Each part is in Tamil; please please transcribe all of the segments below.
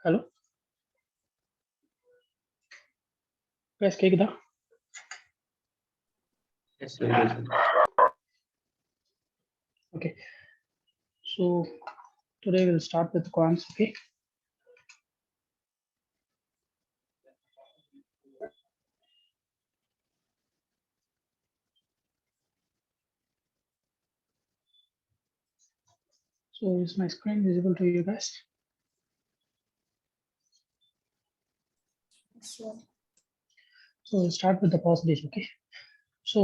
ஹலோ guys, கேக்குதா? Yes, sir. Okay, so today we'll start with quants. Okay, so is my screen visible to you guys? Sure. So we'll start with the percentage. Okay, so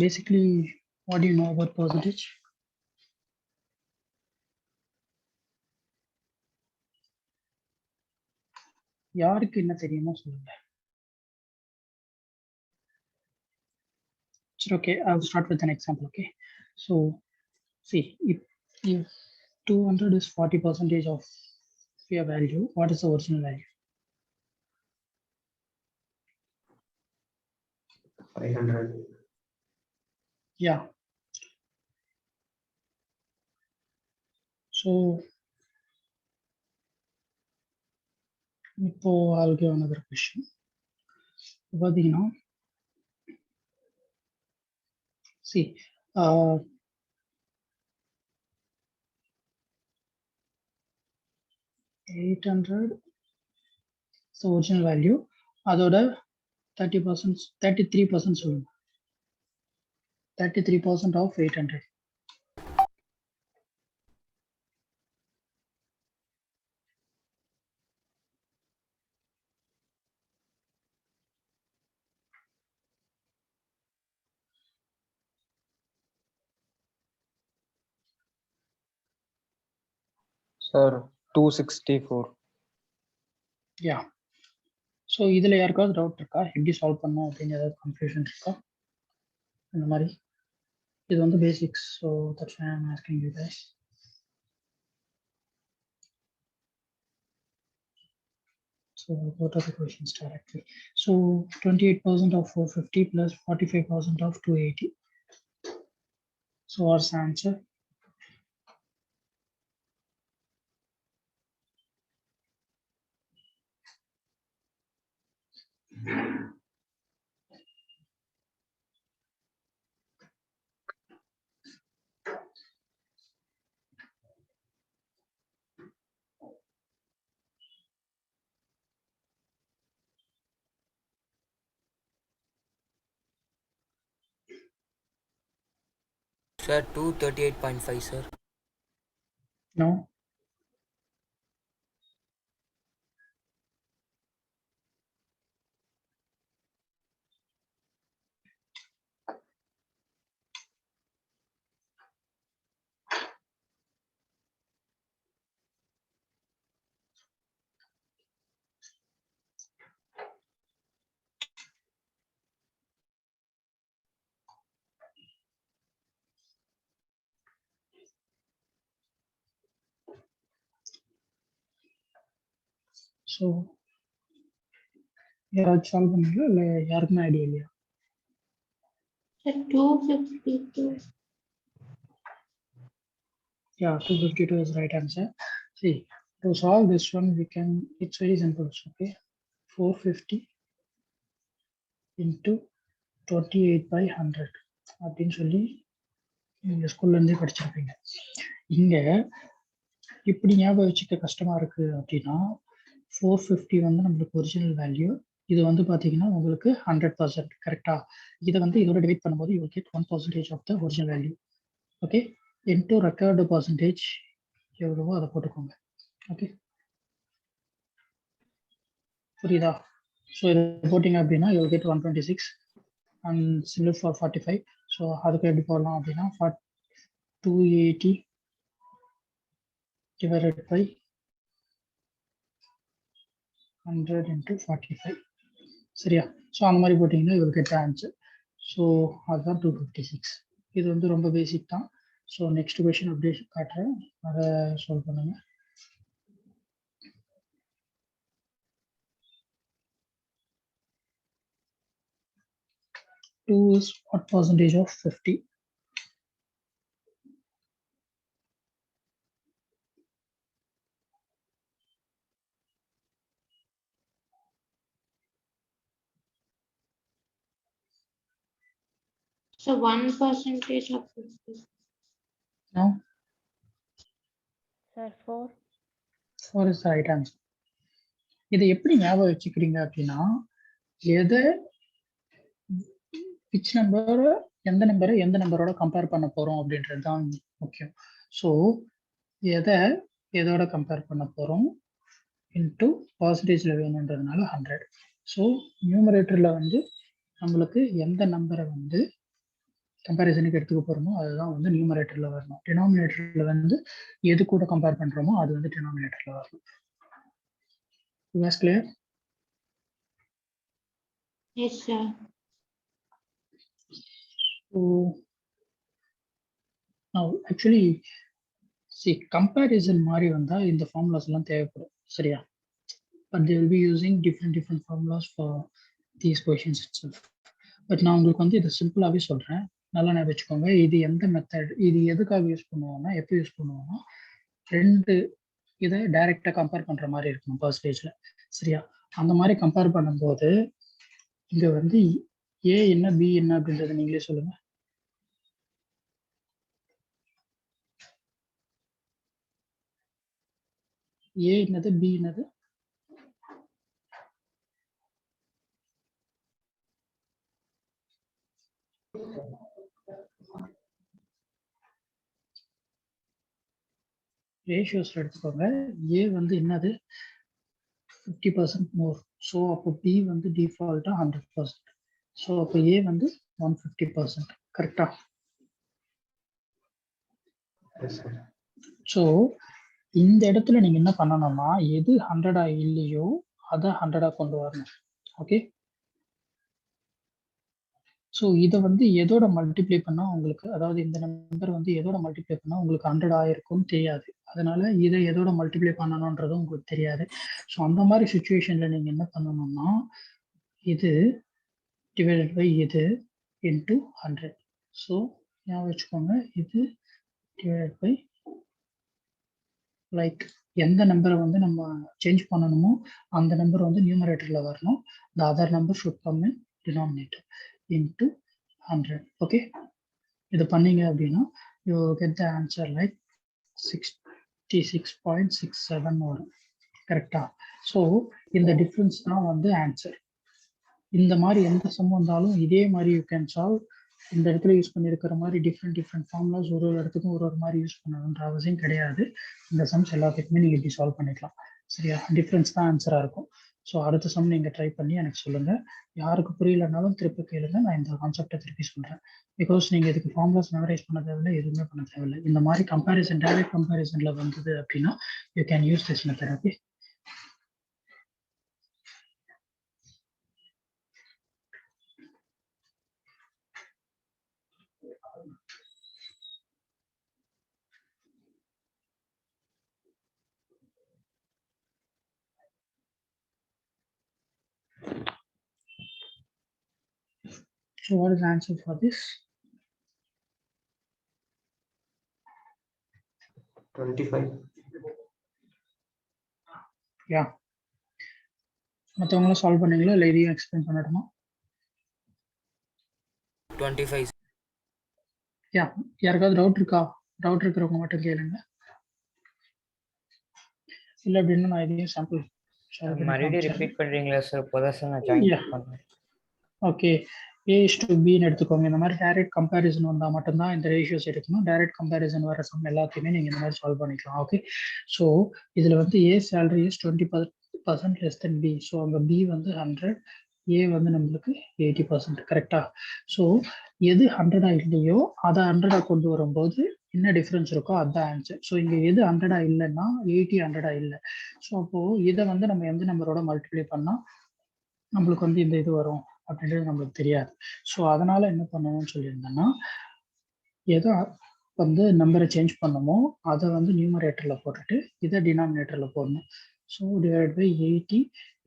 basically what do you know about percentage? யாருக்கு என்ன தெரியுமோ சொல்லுங்க. Sure, okay, I'll start with an example. Okay, so see, if 200 is 40% of fair value, what is the original value? 500. Yeah, so இப்போ I'll give another question. பார்த்தீங்கன்னா see, 800 is the original value. அதோட 30%, 33% சொல்லுங்க. 33% of 800. Sir, 264. Yeah. ஸோ இதில் யாருக்காவது டவுட் இருக்கா? எப்படி சால்வ் பண்ணோம் அப்படின்னு ஏதாவது கன்ஃபியூஷன் இருக்கா? இந்த மாதிரி இது வந்து basics. So that's why I'm asking you guys. So what are the questions directly? So 28% of 450 plus 45% of 280. So what's the answer? Sir, 238.5, sir. No. So யாராவது சால்வ் பண்ணீங்களா இல்லை யாருக்குமே ஐடியா இல்லையா? 252. Yeah, 252 is right answer. See, to solve this one, it's very simple. Okay, 450 into 28 by 100 அப்படின்னு சொல்லி நீங்க ஸ்கூல்ல இருந்தே படிச்சிருப்பீங்க. இங்க இப்படி ஞாபகம் வச்சுக்க கஷ்டமா இருக்கு அப்படின்னா 450 வந்து நம்மளுக்கு ஒரிஜினல் வேல்யூ, இது வந்து பாத்தீங்கன்னா உங்களுக்கு 100%. கரெக்டா? இதை வந்து இதோட டிவைட் பண்ணும்போது you get 1% of the original value. Okay, into record percentage எவ்வளவோ அதை போட்டுக்கோங்க. ஓகே, புரியுதா? ஸோ இதை போட்டிங்க அப்படின்னா you get 126 and similar for 45. So அதுக்கு எப்படி போடலாம் அப்படின்னா 280 divided by 100 into 45. சரியா? ஸோ அந்த மாதிரி போட்டிங்கன்னா யூ கெட் ஆன்சர். ஸோ அதுதான் 256. இது வந்து ரொம்ப பேசிக் தான். ஸோ நெக்ஸ்ட் கொஸ்டின் அப்படியே காட்டுறேன், அதை சால்வ் பண்ணுங்க. Two is what percentage of 50? So 1% of 50. No, Sir, 4. 4 is the right answer. இதை எப்படி ஞாபகம் வச்சுக்கிறீங்க அப்படின்னா, எதை which நம்பர் எந்த நம்பரோட கம்பேர் பண்ண போறோம் அப்படின்றது தான் முக்கியம். ஸோ எதை எதோட கம்பேர் பண்ண போறோம் இன்டூ பர்சன்டேஜ்ல வேணுன்றதுனால 100. ஸோ நியூமரேட்டர்ல வந்து நம்மளுக்கு எந்த நம்பரை வந்து கம்பேரிசனுக்கு எடுத்துக்க போறோமோ அதுதான் வந்து நியூமரேட்டர்ல வரணும். டினாமினேட்டர்ல வந்து எது கூட கம்பேர் பண்றோமோ அது வந்து டினாமினேட்டர்ல வரணும். Is clear? Yes, sir. So now actually see comparison மாதிரி வந்தா இந்த ஃபார்முலாஸ் எல்லாம் தேவைப்படும். சரியா? But they will be using different formulas for these questions itself. But நான் உங்களுக்கு வந்து இதை சிம்பிளாவே சொல்றேன், நல்லா ஞாபகம் வச்சுக்கோங்க. இது எந்த மெத்தட், இது எதுக்காக யூஸ் பண்ணுவோம்னா, எப்போ யூஸ் பண்ணுவோம்னா, ரெண்டு இதை டைரக்டா கம்பேர் பண்ற மாதிரி இருக்கும் பர்சன்டேஜ்ல. சரியா? அந்த மாதிரி கம்பேர் பண்ணும்போது இங்க வந்து ஏ என்ன பி என்ன அப்படின்றத நீங்களே சொல்லுங்க. ஏ என்னது, பி என்னது? ரேஷியோஸ் எடுத்துக்கோங்க. ஏ வந்து என்னது 50% மோர். ஸோ அப்போ பி வந்து டிஃபால்ட்டா 100%. ஸோ அப்போ ஏ வந்து 150%. கரெக்டா? Yes, sir. ஸோ இந்த இடத்துல நீங்க என்ன பண்ணணும்னா, எது 100 இல்லையோ அதை 100 கொண்டு வரணும். ஓகே, ஸோ இதை வந்து எதோட மல்டிப்ளை பண்ணா உங்களுக்கு, அதாவது இந்த நம்பர் வந்து எதோட மல்டிப்ளை பண்ணா உங்களுக்கு 100 ஆயிருக்கும்னு தெரியாது. அதனால இதை எதோட மல்டிப்ளை பண்ணணும்ன்றதும் உங்களுக்கு தெரியாது. ஸோ அந்த மாதிரி சுச்சுவேஷன்ல நீங்க என்ன பண்ணணும்னா, இது டிவைடட் பை இது இன்டூ 100. ஸோ ஞாபகம் வச்சுக்கோங்க, இது டிவைடட் பை லைக் எந்த நம்பரை வந்து நம்ம சேஞ்ச் பண்ணணுமோ அந்த நம்பர் வந்து நியூமரேட்டர்ல வரணும். the other number should come in denominator into 100. Okay, இது பண்ணீங்க அப்படின்னா you get the answer like 66.67 வரும். கரெக்டா? ஸோ இந்த டிஃபரன்ஸ் தான் வந்து ஆன்சர். இந்த மாதிரி எந்த சம் வந்தாலும் இதே மாதிரி யூ கேன் சால்வ் இந்த இடத்துல யூஸ் பண்ணியிருக்கிற மாதிரி டிஃப்ரெண்ட் ஃபார்முலாஸ் ஒரு இடத்துக்கும் ஒரு மாதிரி யூஸ் பண்ணணுன்ற அவசியம் கிடையாது. இந்த சம்ஸ் எல்லாத்துக்குமே நீங்கள் இப்படி சால்வ் பண்ணிக்கலாம். சரியா? டிஃப்ரென்ஸ் தான் ஆன்சராக இருக்கும். ஸோ அடுத்த சம் நீங்கள் ட்ரை பண்ணி எனக்கு சொல்லுங்கள். யாருக்கு புரியலனாலும் திருப்பி கேளுங்க, நான் இந்த கான்செப்டை திருப்பி சொல்கிறேன். பிகாஸ் நீங்கள் இதுக்கு ஃபார்முலாஸ் மெமரைஸ் பண்ண தேவையில்லை, எதுவுமே பண்ண தேவையில்லை. இந்த மாதிரி கம்பேரிசன் டைரக்ட் கம்பேரிசனில் வந்தது அப்படின்னா you can use this method. Okay. So what is the answer for this? 25. Yeah. மற்றவங்களும் சால்வ் பண்ணீங்களா இல்லை இதையும் எக்ஸ்பிளைன் பண்ணட்டுமா? 25. யா, யாருக்காவது டவுட் இருக்கா? டவுட் இருக்கிறவங்க மட்டும் கேளுங்க. இல்லை அப்படின்னு நான் இதையும் சாம்பிள் மறுபடியும் ரிப்பீட் பண்றீங்களா சார்? இப்போதான் சார் நான் ஜாயின் பண்ணேன். ஓகே. A/Bன்னு எடுத்துக்கோங்க. இந்த மாதிரி டைரக்ட் கம்பேரிசன் வந்தால் மட்டும்தான் இந்த ரேஷியோஸ் எடுக்கணும். டைரக்ட் கம்பேரிசன் வர சம் எல்லாத்தையுமே நீங்கள் இந்த மாதிரி சால்வ் பண்ணிக்கலாம். ஓகே. ஸோ இதில் வந்து A salary is 20% less than B. So அங்கே B வந்து 100, A வந்து நம்மளுக்கு 80%. கரெக்டா? ஸோ எது 100 இல்லையோ அதை 100 கொண்டு வரும்போது என்ன டிஃப்ரென்ஸ் இருக்கோ அதுதான் ஆன்சர். ஸோ இங்கே எது 100 இல்லைன்னா 80 100 இல்லை. ஸோ அப்போது இதை வந்து நம்ம எந்த நம்பரோட மல்டிப்ளை பண்ணால் நம்மளுக்கு வந்து இந்த இது வரும் அப்படின்றது நம்மளுக்கு தெரியாது. ஸோ அதனால என்ன பண்ணணும்னு சொல்லியிருந்தேன்னா, எதோ வந்து நம்பரை சேஞ்ச் பண்ணமோ அதை வந்து நியூமரேட்டரில் போட்டுட்டு இதை டினாமினேட்டரில் போடணும். ஸோ டிவைட் பை 80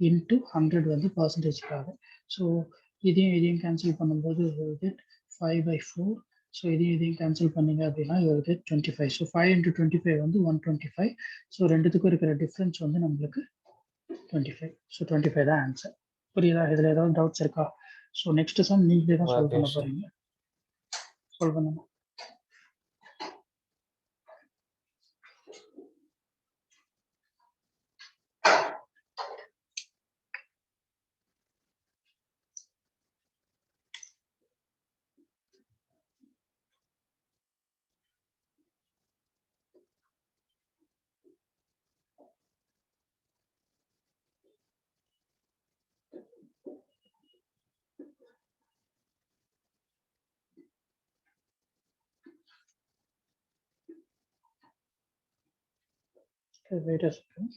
இன்ட்டு 100 வந்து பர்சன்டேஜ்க்காக. ஸோ இதையும் கேன்சல் பண்ணும்போது 5/4. ஸோ இதையும் கேன்சல் பண்ணீங்க அப்படின்னா 25. ஸோ 5 × 25 வந்து 125. ஸோ ரெண்டுத்துக்கும் இருக்கிற டிஃப்ரென்ஸ் வந்து நம்மளுக்கு 25. ஸோ 25 தான் ஆன்சர். புரியுதா? இதில் ஏதாவது டவுட்ஸ் இருக்கா? ஸோ நெக்ஸ்ட் சம் நீங்களே தான் சால்வ் பண்ண போறீங்க. சால்வ் பண்ணுங்க. Okay, wait a second.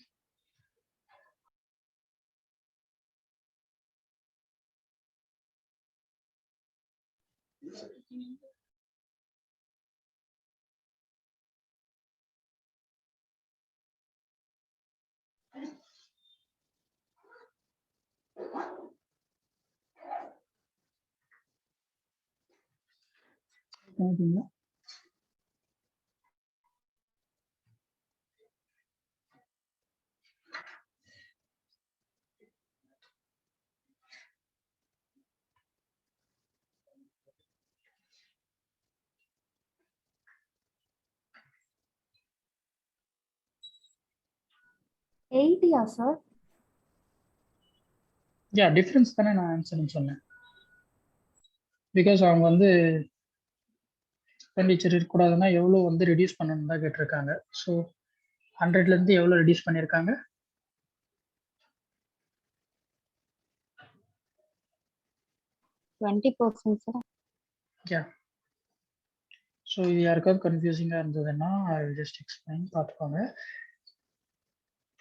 பண்ணிட்டீங்களா? சார்? யா, டிஃப்ரென்ஸ் தானே நான் ஆன்சர்னு சொன்னேன். பிகாஸ் அவங்க வந்து எக்ஸ்பெண்டிச்சர் இருக்கக்கூடாதுன்னா எவ்வளோ வந்து ரெடியூஸ் பண்ணணும் தான் கேட்டிருக்காங்க. ஸோ 100லேருந்து எவ்வளோ ரெடியூஸ் பண்ணியிருக்காங்க? 20% சார். யா. ஸோ இது யாருக்காவது கன்ஃபியூசிங்காக இருந்ததுன்னா ஐ வில் ஜஸ்ட் எக்ஸ்பிளைன், பார்த்துக்கோங்க.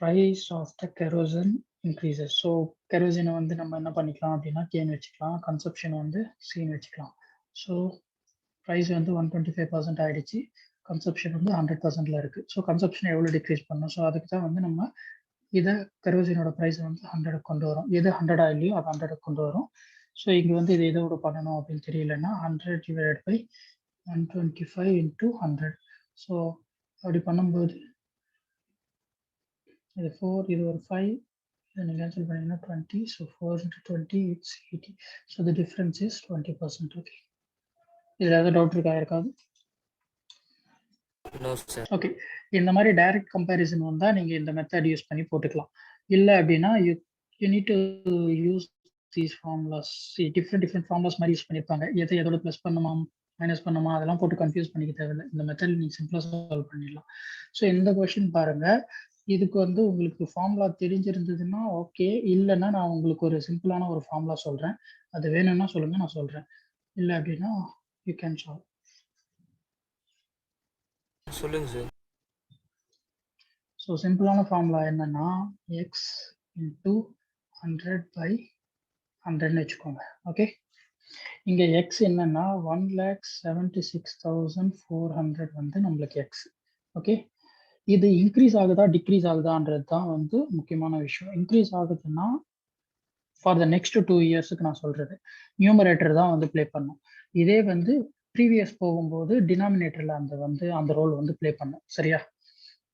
Price of the kerosene increases. So கெரோசினை வந்து நம்ம என்ன பண்ணிக்கலாம் அப்படின்னா கேன் வச்சுக்கலாம், கன்சப்ஷன் வந்து சீன் வச்சுக்கலாம். ஸோ ப்ரைஸ் வந்து 125% ஆகிடுச்சு, கன்சப்ஷன் வந்து 100%ல் இருக்குது. ஸோ கன்சப்ஷன் எவ்வளோ டிக்ரீஸ் பண்ணணும்? ஸோ அதுக்கு தான் வந்து நம்ம இதை கெரோசினோட ப்ரைஸ் வந்து 100 கொண்டு வரும். எது 100 இல்லையோ அது 100 கொண்டு வரும். ஸோ இங்கே வந்து இது எதோட பண்ணணும் அப்படின்னு தெரியலன்னா 100 டிவைடட் பை 125 × 100. ஸோ அப்படி பண்ணும்போது இது 4, இது ஒரு 5, இதை நீங்கள் கேன்சல் பண்ணிங்கன்னா 20. So 4 × 20 it's 80. So the difference is 20%. Okay. இதில் ஏதாவது டவுட் இருக்கா இருக்காது? No sir. ஓகே. இந்த மாதிரி டைரக்ட் கம்பேரிசன் வந்தால் நீங்கள் இந்த மெத்தட் யூஸ் பண்ணி போட்டுக்கலாம். இல்லை அப்படின்னா you need to use these formulas. See, different formulas மாதிரி யூஸ் பண்ணியிருப்பாங்க. எதோட ப்ளஸ் பண்ணுமா மைனஸ் பண்ணுமா அதெல்லாம் போட்டு கன்ஃபியூஸ் பண்ணிக்க தேவையில்லை. இந்த மெத்தட் நீங்க சிம்பிளா சால்வ் பண்ணிடலாம். ஸோ இந்த கொஸ்டின் பாருங்க, இதுக்கு வந்து உங்களுக்கு ஃபார்முலா தெரிஞ்சிருந்ததுன்னா ஓகே, இல்லைன்னா நான் உங்களுக்கு ஒரு சிம்பிளான ஒரு ஃபார்முலா சொல்றேன். அது வேணும்னா சொல்லுங்க, நான் சொல்றேன். இல்லை அப்படின்னா யூ கேன் சால்வ். சொல்லுங்க சார். ஸோ சிம்பிளான ஃபார்முலா என்னன்னா எக்ஸ் இன்டூ 100/100ன்னு வச்சுக்கோங்க. ஓகே, இங்க எக்ஸ் என்னன்னா 1,76,400 வந்து நம்மளுக்கு எக்ஸ். ஓகே, இது இன்க்ரீஸ் ஆகுதா டிக்ரீஸ் ஆகுதான்றது தான் வந்து முக்கியமான விஷயம். இன்க்ரீஸ் ஆகுதுன்னா ஃபார் த நெக்ஸ்ட் 2 இயர்ஸுக்கு நான் சொல்றது நியூமரேட்டர் தான் வந்து ப்ளே பண்ணும். இதே வந்து ப்ரீவியஸ் போகும்போது டினாமினேட்டர்ல அந்த ரோல் வந்து ப்ளே பண்ணும். சரியா,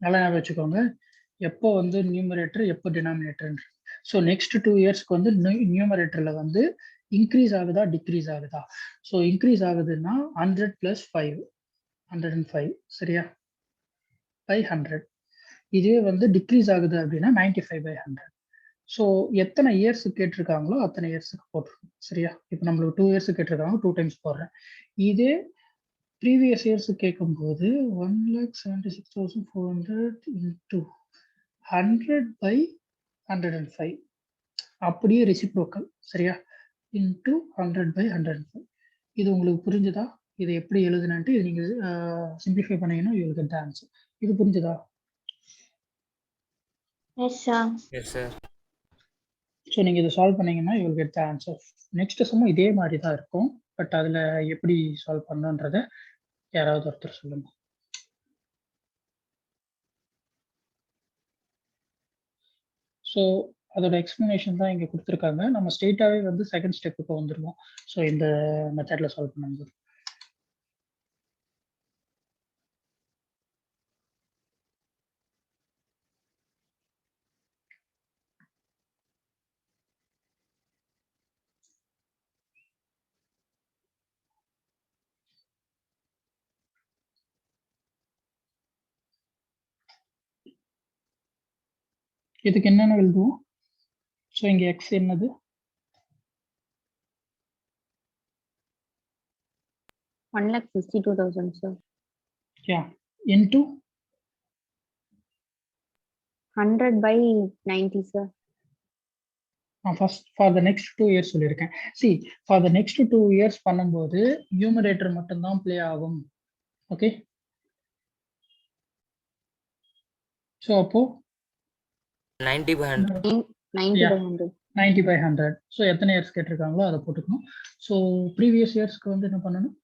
நல்லா ஞாபகம் வச்சுக்கோங்க. எப்போ வந்து நியூமரேட்டர் எப்போ டினாமினேட்டர். ஸோ நெக்ஸ்ட் 2 இயர்ஸ்க்கு வந்து நியூமரேட்டர்ல வந்து இன்க்ரீஸ் ஆகுதா டிக்ரீஸ் ஆகுதா. ஸோ இன்க்ரீஸ் ஆகுதுன்னா 100 + 5 105 சரியா பை 100. இதுவே வந்து டிக்ரீஸ் ஆகுது அப்படின்னா 95/100. ஸோ எத்தனை இயர்ஸ் கேட்டிருக்காங்களோ அத்தனை இயர்ஸுக்கு போட்டுருக்கோம். சரியா, இப்போ நம்மளுக்கு 2 இயர்ஸ் கேட்டிருக்காங்க, 2 டைம்ஸ் போடுறேன். இதே ப்ரீவியஸ் இயர்ஸ் கேட்கும்போது 1,76,400 × 100/105 அப்படியே ரெசிப்ரோக்கல். சரியா, இன்டூ 100/105. இது உங்களுக்கு புரிஞ்சுதா? இதை எப்படி எழுதுனான்ட்டு இது நீங்க சிம்பிளிஃபை பண்ணீங்கன்னா you will get the answer. இது புரிஞ்சுதா? Yes, sir. Yes sir. So நீங்க இதை சால்வ் பண்ணீங்கன்னா you will get the answer. Next சம்மும் இதே மாதிரி தான் இருக்கும், பட் அதுல எப்படி சால்வ் பண்ணணுன்றத யாராவது ஒருத்தர் சொல்லுங்க. ஸோ அதோட எக்ஸ்பிளனேஷன் தான் இங்க கொடுத்துருக்காங்க. நம்ம ஸ்ட்ரெயிட்டாவே வந்து செகண்ட் ஸ்டெப்புக்கு வந்துருவோம். ஸோ இந்த மெத்தட்ல சால்வ் பண்ணும்போது இதுக்கு என்னென்ன எழுதுவோம்? ஸோ இங்க எக்ஸ் என்னது? 1,62,000, sir. Yeah into 100/90, sir. நான் first for the next 2 years சொல்லியிருக்கேன். See, for the next 2 years பண்ணும்போது நியூமரேட்டர் மட்டும்தான் ப்ளே ஆகும். ஓகே, ஸோ அப்போ 90/100. 90/100. 90/100. ஸோ எத்தனை இயர்ஸ் கேட்டிருக்காங்களோ அதை போட்டுக்கணும். ஸோ ப்ரீவியஸ் இயர்ஸ்க்கு வந்து என்ன பண்ணணும்?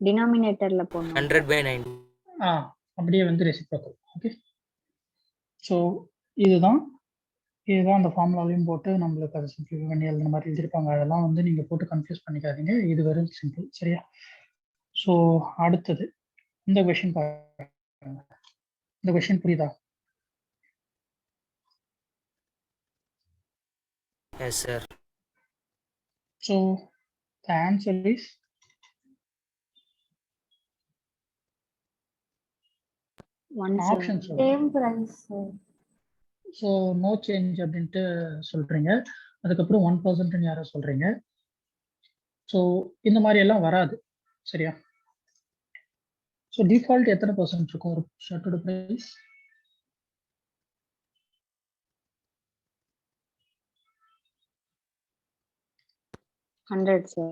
டினாமினேட்டர்ல போடணும். 100/90. அப்படியே வந்து ரெசிப்ரோக்கல். ஓகே, ஸோ இதுதான் அந்த ஃபார்முலாலையும் போட்டு நம்மளுக்கு அதை சிம்பிளிஃபை பண்ணி எழுதுன மாதிரி எழுதியிருப்பாங்க. அதெல்லாம் வந்து நீங்க போட்டு கன்ஃபியூஸ் பண்ணிக்காதீங்க. இது வெறும் சிம்பிள். சரியா, ஸோ அடுத்தது இந்த கொஷின் பாருங்க. இந்த கொஷின் புரியுதா? Yes sir. So the answer is 1, sir. Option Same price, sir. So no change அப்படின்ட்டு சொல்றீங்க. அதுக்கப்புறம் 1% யாரோ சொல்றீங்க. ஸோ இந்த மாதிரி எல்லாம் வராது. சரியா, ஸோ டிஃபால்ட் எத்தனை % இருக்கும் ஒரு ஷர்ட்டோட பிரைஸ்? $100, sir.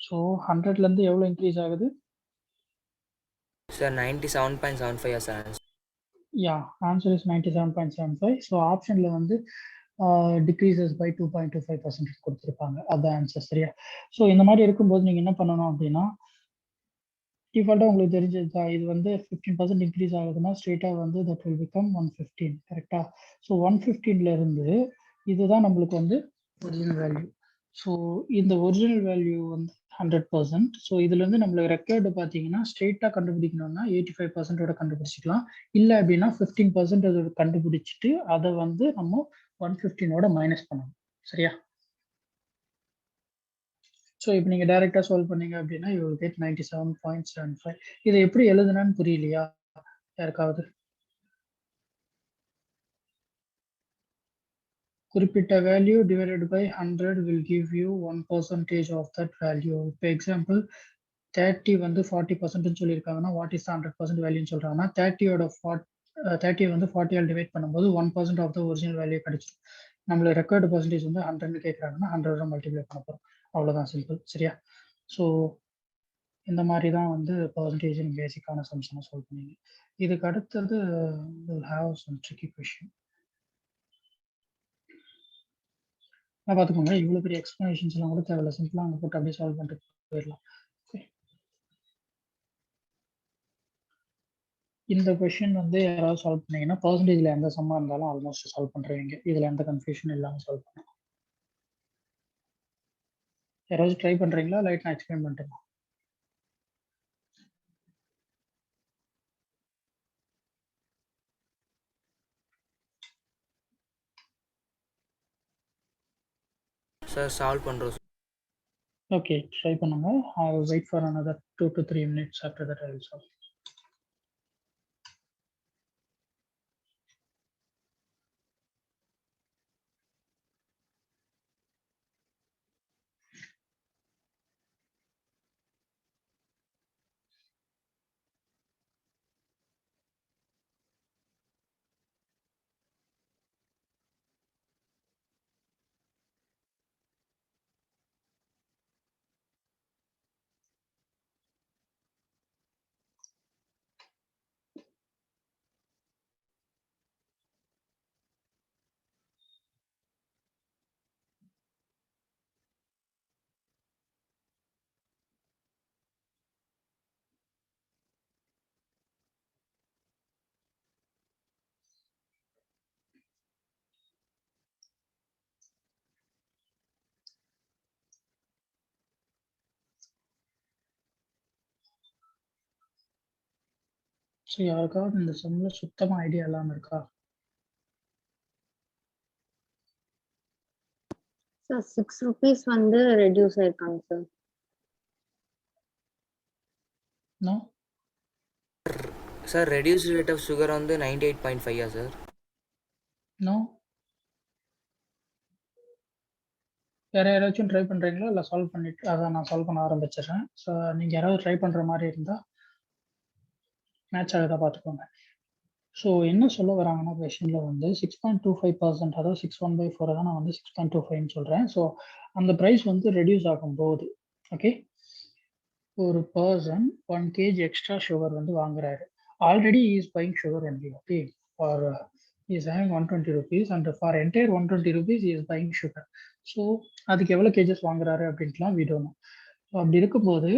ஸோ 100ல இருந்து எவ்வளவு இன்க்ரீஸ் ஆகுது? Sir 97.75 sir. Yeah, answer is 97.75. So ஆப்ஷன்ல வந்து டிக்ரீசஸ் பை 2.25% கொடுத்துருப்பாங்க. அதான் ஆன்சர். சரியா, ஸோ இந்த மாதிரி இருக்கும்போது நீங்க என்ன பண்ணணும் அப்படின்னா, டிஃபால்ட்டாக உங்களுக்கு தெரிஞ்சது இது வந்து 15% இன்க்ரீஸ் ஆகுதுன்னா ஸ்ட்ரெயிட்டாக வந்து தட் வில் பிகம் 115. கரெக்டா, ஸோ 115ல இருந்து இதுதான் நம்மளுக்கு வந்து ஒரிஜினல் வேல்யூ. ஸோ இந்த ஒரிஜினல் வேல்யூ வந்து 100%. ஸோ இதுல இருந்து நம்மளுக்கு ரெக்கார்டு பார்த்தீங்கன்னா ஸ்ட்ரெயிட்டாக கண்டுபிடிக்கணும்னா 85%ஓட கண்டுபிடிச்சிக்கலாம். இல்லை அப்படின்னா 15% அதோட கண்டுபிடிச்சிட்டு அதை வந்து நம்ம 115ஓட மைனஸ் பண்ணணும். சரியா, ஸோ இப்போ நீங்கள் டைரெக்டாக சால்வ் பண்ணீங்க அப்படின்னா யூ வில் கெட் 97.75. இதை எப்படி எழுதுனான்னு புரியலையா யாருக்காவது? குறிப்பிட்ட value divided by 100 will give you 1% of that value. இப்போ எக்ஸாம்பிள் 30 வந்து 40% சொல்லியிருக்காங்கன்னா வாட் இஸ் 100% வேல்யூன்னு சொல்றாங்கன்னா 30 வந்து 40 ஆல் டிவைட் பண்ணும்போது 1% ஆஃப் த ஒரிஜினல் வேல்யூ கிடைச்சிடும். நம்மள ரெக்கார்டு பர்சன்டேஜ் வந்து 100 கேட்குறாங்கன்னா 100 மல்டிப்ளை பண்ண போகிறோம். அவ்வளோதான் சிம்பிள். சரியா? ஸோ இந்த மாதிரி தான் வந்து பர்சன்டேஜ் பேசிக்கான சம்ஸனை சால்வ் பண்ணீங்க. இதுக்கு அடுத்தது will have some tricky question. நான் பார்த்துக்கோங்க, இவ்வளோ பெரிய எக்ஸ்பிளனேஷன்ஸ் எல்லாம் கூட தேவையில்ல, சிம்பிளாக அங்கே போட்டு அப்படியே சால்வ் பண்ணிட்டு போயிடலாம். இந்த கொஷின் வந்து யாராவது சால்வ் பண்ணீங்கன்னா பர்சன்டேஜில் எந்த சம்மா இருந்தாலும் ஆல்மோஸ்ட் சால்வ் பண்ணுறீங்க. இதில் எந்த கன்ஃபியூஷன் இல்லாமல் சால்வ் பண்ணலாம். யாராவது ட்ரை பண்ணுறீங்களா? லைட் நான் எக்ஸ்பிளைன் பண்ணிட்டேன். சார் சால்வ் பண்ணுறோம். ஓகே, ட்ரை பண்ணுங்க. I will wait for another 2 to 3 minutes. After that I will solve. So யாருக்காவது இந்த சம்மில் சுத்தமாக ஐடியா இல்லாமல் இருக்கா? சார் 6 rupees வந்து ரெடியூஸ் ஆயிருக்காங்க sir. No sir reduce rate of sugar வந்து 98.5 சார். நோ வேறு யாராச்சும் ட்ரை பண்ணுறீங்களா? இல்லை சால்வ் பண்ணிட்டு அதை நான் சால்வ் பண்ண ஆரம்பிச்சிடுறேன். ஸோ நீங்கள் யாராவது ட்ரை பண்ணுற மாதிரி இருந்தால் மேட்ச் ஆகுதா பார்த்துக்கோங்க. ஸோ என்ன சொல்ல வராங்கன்னா கொஷனில் வந்து 6.25%, அதாவது 6/1/4 தான் நான் வந்து 6.25 சொல்கிறேன். ஸோ அந்த ப்ரைஸ் வந்து ரெடியூஸ் ஆகும்போது ஓகே, ஒரு பர்சன் 1 kg எக்ஸ்ட்ரா சுகர் வந்து வாங்குறாரு. Already is buying sugar only. Okay, for is having 120 rupees and for entire 120 rupees is buying sugar. So அதுக்கு எவ்வளோ கேஜஸ் வாங்குறாரு அப்படின்ட்டுலாம் விடணும். ஸோ அப்படி இருக்கும்போது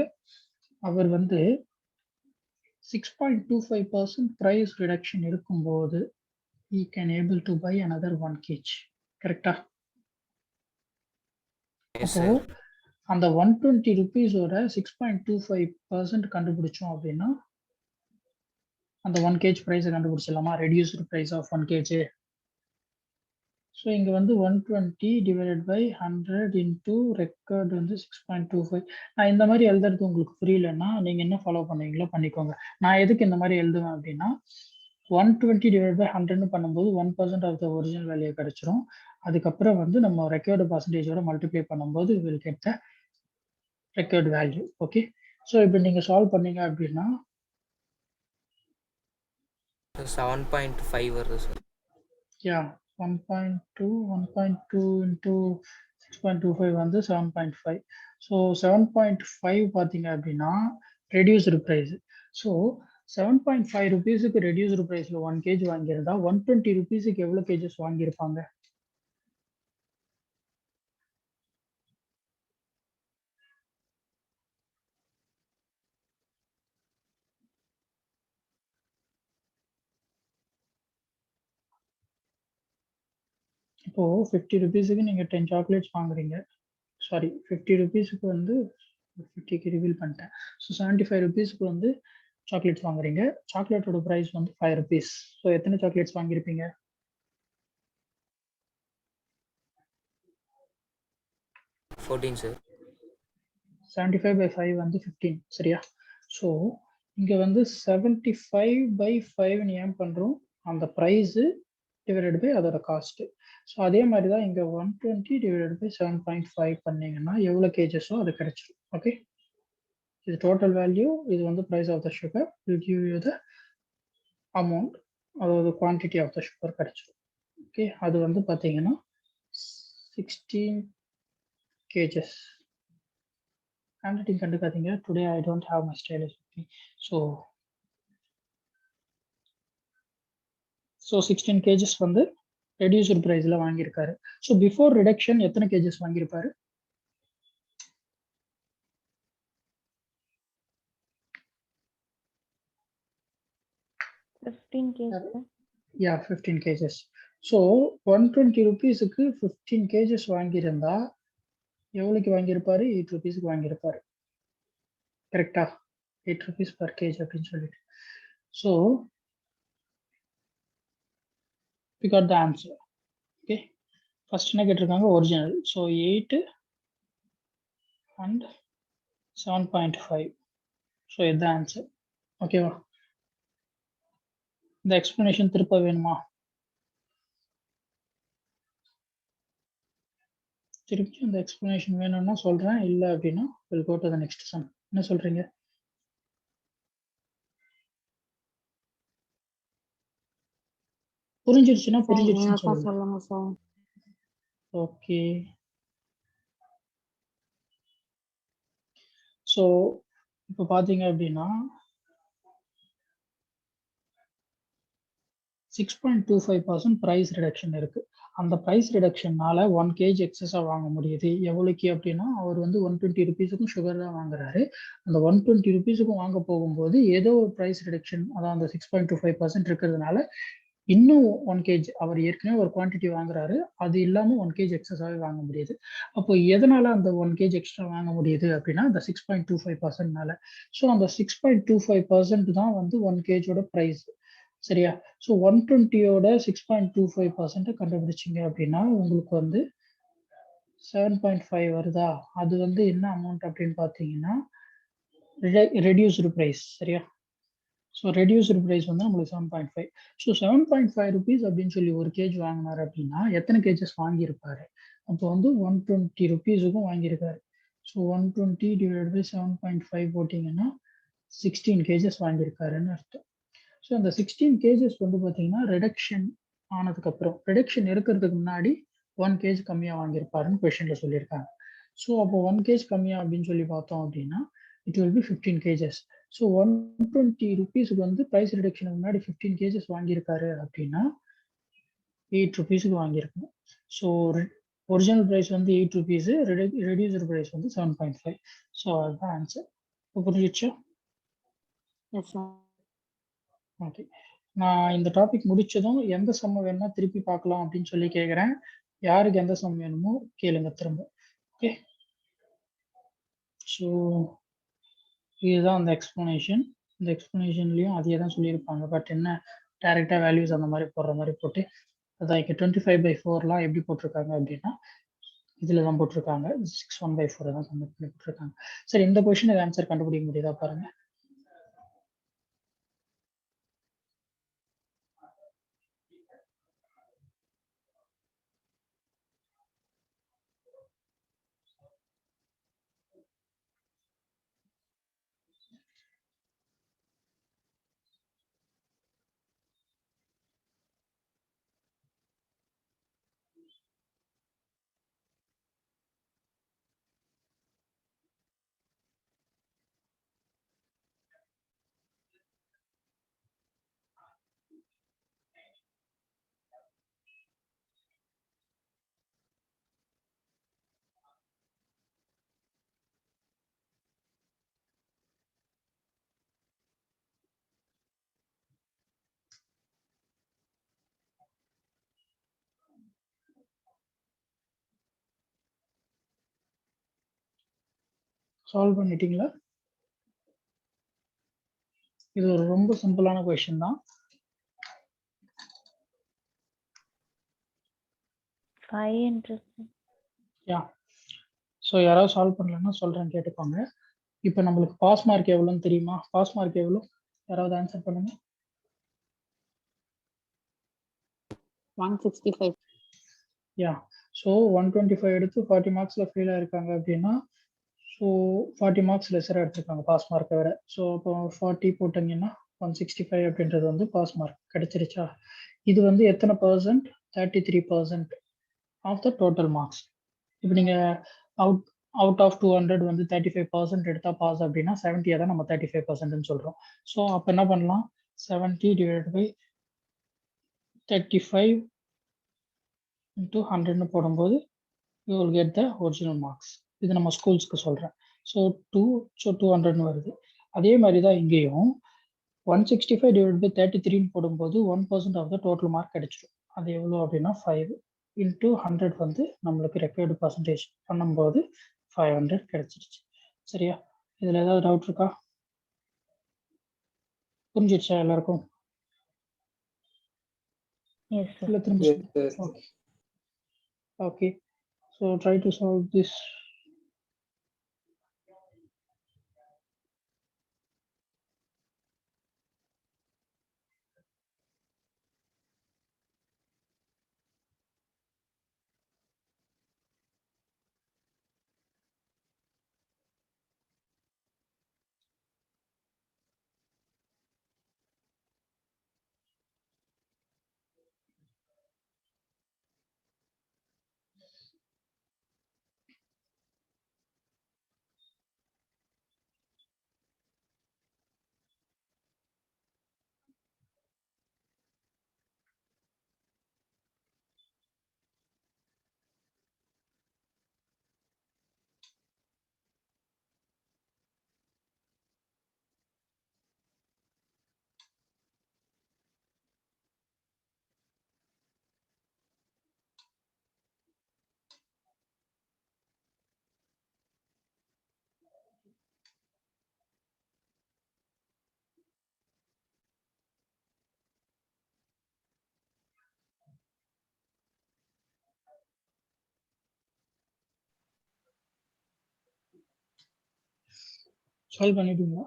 அவர் வந்து 6.25% price reduction இருக்கும்போது he can able to buy another 1 kg. கரெக்டா? அப்போ அந்த 120 rupees-ஓட 6.25% கண்டுபிடிச்சோம் அப்படின்னா அந்த 1 kg price கண்டுபிடிச்சிடலாமா? reduced price of 1 kg. So இங்கே வந்து 120 divided by 100 into ரெக்கார்டு வந்து 6.25. நான் இந்த மாதிரி எழுதுறது உங்களுக்கு புரியலன்னா நீங்கள் என்ன ஃபாலோ பண்ணுவீங்களோ பண்ணிக்கோங்க. நான் எதுக்கு இந்த மாதிரி எழுதுவேன் அப்படின்னா 120 divided by 100 பண்ணும்போது 1% ஆஃப் த ஒரிஜினல் வேல்யூ கிடைச்சிரும். அதுக்கப்புறம் வந்து நம்ம ரெக்கார்டு பர்சன்டேஜோட மல்டிப்ளை பண்ணும்போது will get the record value. Okay, so இப்போ நீங்கள் சால்வ் பண்ணீங்க அப்படின்னா 7.5 வருது சார். யா 1.2 into 6.25 வந்து 7.5. ஸோ 7.5 பார்த்தீங்க அப்படின்னா ரெடியூஸ்டு ப்ரைஸ். ஸோ 7.5 rupees-க்கு ரெடியூஸ்டு ப்ரைஸில் 1 kg வாங்கியிருந்தா 120 rupees-க்கு எவ்வளோ கேஜஸ் வாங்கியிருப்பாங்க? இப்போ 50 rupees-க்கு நீங்கள் 10 சாக்லேட்ஸ் வாங்குறீங்க. சாரி, 50 rupees-க்கு வந்து 50க்கு ரிவீல் பண்ணிட்டேன். ஸோ 75 rupees-க்கு வந்து சாக்லேட்ஸ் வாங்குறீங்க. சாக்லேட்டோட ப்ரைஸ் வந்து 5 rupees. ஸோ எத்தனை சாக்லேட்ஸ் வாங்கியிருப்பீங்க? 14 சார். 75 by 5 வந்து 15. சரியா? ஸோ இங்கே வந்து 75 by 5 ஏன் பண்ணுறோம்? அந்த ப்ரைஸு டிவைடட் பை அதோட காஸ்ட். ஸோ அதே மாதிரி தான் இங்கே 120 டிவைடட் பை 7.5 பண்ணீங்கன்னா எவ்வளோ கேஜஸோ அது கிடைச்சிடும். ஓகே, இது டோட்டல் வேல்யூ, இது வந்து price of the sugar, will give you the amount, அதாவது குவான்டிட்டி ஆஃப் த சுகர் கிடைச்சிடும். ஓகே, அது வந்து பார்த்தீங்கன்னா 16 kgs. ஹேண்ட் ரைட்டிங் கண்டுக்காதீங்க, today I don't have my stylus with me. So 16 kgs வந்து ரெடியூஸ்டு ப்ரைஸில் வாங்கியிருக்காரு. ஸோ பிஃபோர் ரிடக்ஷன் எத்தனை கேஜஸ் வாங்கியிருப்பாரு? 15 kg. Yeah 15 kgs. ஸோ 120 rupeesக்கு 15 kgs வாங்கியிருந்தா எவ்வளோக்கு வாங்கியிருப்பாரு? 8 rupeesக்கு வாங்கியிருப்பாரு. கரெக்டா? 8 rupees per kg அப்படின்னு சொல்லிட்டு. So we got the answer. Okay, first என்ன கேட்டிருக்காங்க? ஒரிஜினல். So 8 and 7.5. ஸோ இதுதான் ஆன்சர். ஓகேவா? இந்த எக்ஸ்பிளனேஷன் திருப்ப வேணுமா? திருப்பி இந்த எக்ஸ்பிளனேஷன் வேணும்னா சொல்றேன், இல்லை அப்படின்னா we'll go to the next sum. என்ன சொல்றீங்க? புரிஞ்சிருச்சுன்னா புரிஞ்சிருச்சுன்னு சொல்லுங்க. சொல்லுங்க சார். ஓகே, ஸோ இப்போ பார்த்தீங்க அப்படின்னா 6.25% ப்ரைஸ் ரிடக்ஷன் இருக்கு. அந்த ப்ரைஸ் ரிடக்ஷன்னால 1 kg எக்ஸஸாக வாங்க முடியுது. எவ்வளோக்கு அப்படின்னா அவர் வந்து 120 rupeesக்கும் சுகர் தான் வாங்குறாரு. அந்த 120 rupeesக்கும் வாங்க போகும்போது ஏதோ ஒரு ப்ரைஸ் ரிடக்ஷன், அதான் அந்த 6.25% இருக்கிறதுனால இன்னும் 1 kg அவர் ஏற்கனவே ஒரு குவான்டிட்டி வாங்குறாரு, அது இல்லாமல் 1 kg எக்ஸஸாகவே வாங்க முடியுது. அப்போ எதனால அந்த 1 kg எக்ஸ்ட்ரா வாங்க முடியுது அப்படின்னா அந்த 6.25%னால. ஸோ அந்த 6.25% தான் வந்து 1 kg ப்ரைஸ். சரியா? ஸோ 120யோட 6.25% கண்டுபிடிச்சிங்க அப்படின்னா உங்களுக்கு வந்து 7.5 வருதா? அது வந்து என்ன அமௌண்ட் அப்படின்னு பார்த்தீங்கன்னா ரெடியூஸ்டு ப்ரைஸ். சரியா? ஸோ ரெடியூஸ்டு ப்ரைஸ் வந்து நம்மளுக்கு 7.5. ஸோ 7.5 rupees அப்படின்னு சொல்லி ஒரு கேஜ் வாங்கினாரு அப்படின்னா எத்தனை கேஜஸ் வாங்கியிருப்பாரு? அப்போ வந்து 120 rupeesக்கும் வாங்கியிருக்காரு. ஸோ 120 டிவைட் பை 7.5 போட்டிங்கன்னா 16 கேஜஸ் வாங்கியிருக்காருன்னு அர்த்தம். ஸோ அந்த 16 kgs வந்து பார்த்தீங்கன்னா ரிடக்ஷன் ஆனதுக்கப்புறம், ரிடக்ஷன் இருக்கிறதுக்கு முன்னாடி 1 kg கம்மியாக வாங்கியிருப்பாருன்னு கொஷனில் சொல்லியிருக்காங்க. ஸோ அப்போ 1 kg கம்மியாக அப்படின்னு சொல்லி பார்த்தோம் அப்படின்னா it will be 15 kgs. So 120 rupeesக்கு வந்து ப்ரைஸ் ரிடக்ஷனுக்கு முன்னாடி 15 kgs வாங்கியிருக்காரு அப்படின்னா 8 rupeesக்கு வாங்கியிருக்கணும். ஸோ ஒரிஜினல் ப்ரைஸ் வந்து 8 rupees, ரெடியூஸ்டு ப்ரைஸ் வந்து 7.5. ஸோ அதுதான் ஆன்சர். இப்போ புரிஞ்சிடுச்சா? Yes sir. ஓகே, நான் இந்த டாபிக் முடிச்சதும் எந்த சம் வேணுமா திருப்பி பார்க்கலாம் அப்படின்னு சொல்லி கேட்குறேன். யாருக்கு எந்த சம் வேணுமோ கேளுங்க திரும்ப. ஓகே, ஸோ இதுதான் அந்த எக்ஸ்பிளனேஷன். இந்த எக்ஸ்பிளனேஷன்லையும் அதே தான் சொல்லியிருப்பாங்க. பட் என்ன, டைரெக்டாக வேல்யூஸ் அந்த மாதிரி போடுற மாதிரி போட்டு, அதான் இங்கே 25/4 எப்படி போட்டிருக்காங்க அப்படின்னா இதில் தான் போட்டிருக்காங்க. 61/4 தான் கன்வெர்ட் பண்ணி போட்டிருக்காங்க. சரி, இந்த கொஸ்டினுக்கு ஆன்சர் கண்டுபிடிக்க முடியுதா பாருங்க. சால்வ் பண்ணிட்டீங்களா? இது ஒரு ரொம்ப சிம்பிளான கொஸ்டின் தான். 5 interest. யா, ஸோ யாராவது சால்வ் பண்ணலன்னா சொல்கிறேன், கேட்டுக்கோங்க. இப்போ நம்மளுக்கு பாஸ் மார்க் எவ்வளோன்னு தெரியுமா? பாஸ் மார்க் எவ்வளோ? யாராவது ஆன்சர் பண்ணுங்க. 165. யா ஸோ 125 எடுத்து 40 மார்க்ஸில் ஃபெயில் ஆயிருக்காங்க அப்படின்னா ஸோ 40 மார்க்ஸ் லெஸராக எடுத்திருக்காங்க பாஸ் மார்க்கை விட. ஸோ அப்போ 40 போட்டிங்கன்னா 165 அப்படின்றது வந்து பாஸ் மார்க் கிடைச்சிருச்சா. இது வந்து எத்தனை percent? 33% of the total marks. இப்போ நீங்கள் அவுட் ஆஃப் 200 வந்து 35% எடுத்தால் பாஸ் அப்படின்னா 70 தான் நம்ம 35%ன்னு சொல்கிறோம். ஸோ அப்போ என்ன பண்ணலாம்? 70 டிவைடட் பை 35 into 100ன்னு போடும்போது you will get the original marks. இது நம்ம ஸ்கூல்ஸ்க்கு சொல்கிறேன். ஸோ 200ன்னு வருது. அதே மாதிரி தான் இங்கேயும் 165 டிவைட் பை 33ன்னு போடும்போது 1% ஆஃப் த டோட்டல் மார்க் கிடைச்சிடும். அது எவ்வளோ அப்படின்னா 5 into 100 வந்து நம்மளுக்கு ரெக்கார்டு பர்சன்டேஜ் பண்ணும்போது 500 கிடைச்சிருச்சு. சரியா? இதில் ஏதாவது டவுட் இருக்கா? புரிஞ்சிடுச்சா எல்லாருக்கும்? Yes, sir. இல்லை திரும்ப okay okay. So try to solve this. Solve பண்ணிடுங்களா?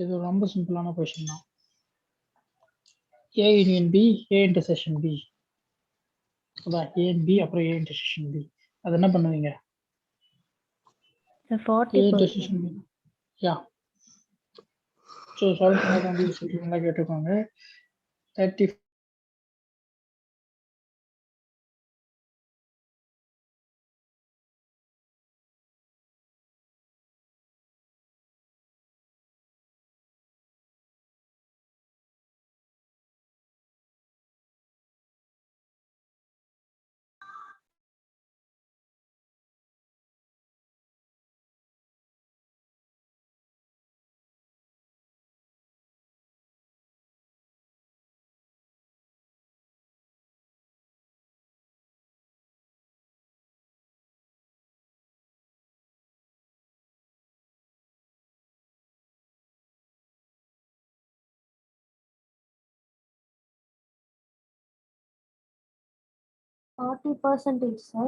இது ரொம்ப சிம்பிளான கொஸ்டின் தான். A union B, A intersection B. அதான் ஏ பி அப்புறம் ஏ இன்டர்செக்ஷன் பி. அது என்ன பண்ணுவீங்க? The A 40%. Intersection B. Yeah so solve பண்ணாத வந்து சிம்பிளாக கேட்டுக்கோங்க. 3040%, sir.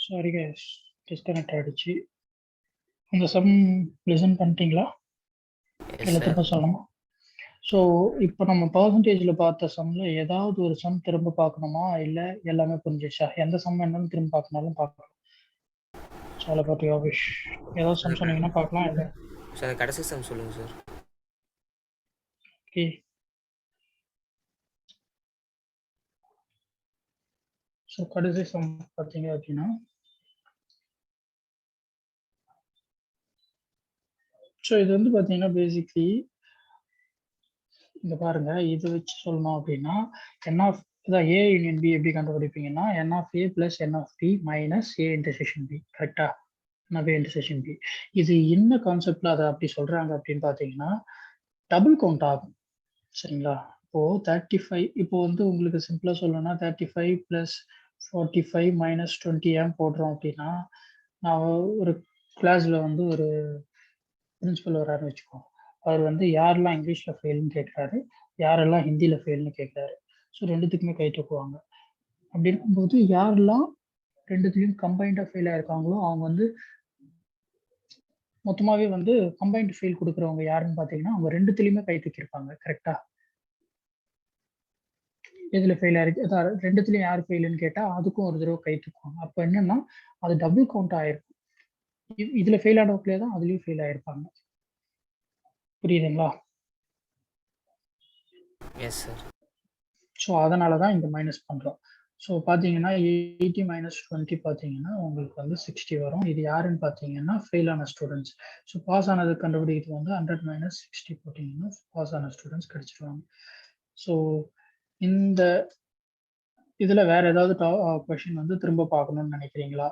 சாரி கைஸ், டிஸ்கனெக்ட் ஆயிடுச்சு. அந்த சம் லிசன் பண்ணிட்டீங்களா? எஸ் இல்லை சார். திரும்ப சொல்லணுமா? ஸோ இப்போ நம்ம பர்சன்டேஜில் பார்த்த சம்மில் ஏதாவது ஒரு சம் திரும்ப பார்க்கணுமா, இல்லை எல்லாமே புரிஞ்சிச்சா? எந்த சம் வேணாலும் திரும்ப பார்க்கணும்னாலும் பார்க்கலாம். ஸோ அதை பற்றி யோகேஷ் ஏதாவது சம் சொன்னீங்கன்னா பார்க்கலாம். இல்லை சார் கடைசி சம் சொல்லுங்கள் சார். ஓகே. ஸோ கடைசி சம் பார்த்தீங்க அப்படின்னா, ஸோ இது வந்து பார்த்தீங்கன்னா பேசிக்லி இங்க பாருங்க, இது வச்சு சொல்லணும் அப்படின்னா n ஆஃப் இதான் ஏ யூனியன் பி எப்படி கண்டுபிடிப்பீங்கன்னா n of A plus n of B minus A intersection B. கரெக்டா? n A intersection B. இது என்ன கான்செப்ட்ல அதை அப்படி சொல்றாங்க அப்படின்னு பார்த்தீங்கன்னா டபுள் கவுண்ட் ஆகும். சரிங்களா? இப்போ 35 இப்போ வந்து உங்களுக்கு சிம்பிளா சொல்லணும்னா 35 பிளஸ் 45 மைனஸ் 20 போடுறோம் அப்படின்னா, நான் ஒரு கிளாஸ்ல வந்து ஒரு பிரின்சிபல் வராருன்னு வச்சுக்கோங்க. அவர் வந்து யாரெல்லாம் இங்கிலீஷ்ல ஃபெயில்னு கேட்குறாரு, யாரெல்லாம் ஹிந்தியில் ஃபெயில்னு கேட்குறாரு. ஸோ ரெண்டுத்துக்குமே கை தூக்குவாங்க. அப்படி இருக்கும்போது யாரெல்லாம் ரெண்டுத்துலையும் கம்பைண்டாக ஃபெயில் ஆயிருக்காங்களோ அவங்க வந்து மொத்தமாகவே வந்து கம்பைன்டு ஃபெயில் கொடுக்குறவங்க யாருன்னு பார்த்தீங்கன்னா அவங்க ரெண்டுத்துலையுமே கை தூக்கியிருப்பாங்க. கரெக்டா? எதில் ஃபெயில் ஆயிருக்கு, அதான் ரெண்டுத்துலையும் யார் ஃபெயிலுன்னு கேட்டால் அதுக்கும் ஒரு தடவை கை தூக்குவாங்க. அப்போ என்னன்னா அது டபுள் கவுண்ட் ஆயிருக்கும். இதில் ஃபெயில் ஆனவங்களே தான் அதுலேயும் ஃபெயில் ஆயிருப்பாங்க. புரியுதுங்களா? S sir. ஸோ அதனால தான் இங்கே மைனஸ் பண்ணுறோம். ஸோ பார்த்தீங்கன்னா 80 மைனஸ் 20 பார்த்தீங்கன்னா உங்களுக்கு வந்து 60 வரும். இது யாருன்னு பார்த்தீங்கன்னா ஃபெயில் ஆன ஸ்டூடெண்ட்ஸ். ஸோ பாஸ் ஆனது கண்டுபிடிக்கிறது வந்து 100 மைனஸ் 60 போட்டிங்கன்னா பாஸ் ஆன ஸ்டூடெண்ட்ஸ் கிடைச்சிருவாங்க. ஸோ இந்த இதில் வேற ஏதாவது கொஷின் வந்து திரும்ப பார்க்கணும்னு நினைக்கிறீங்களா?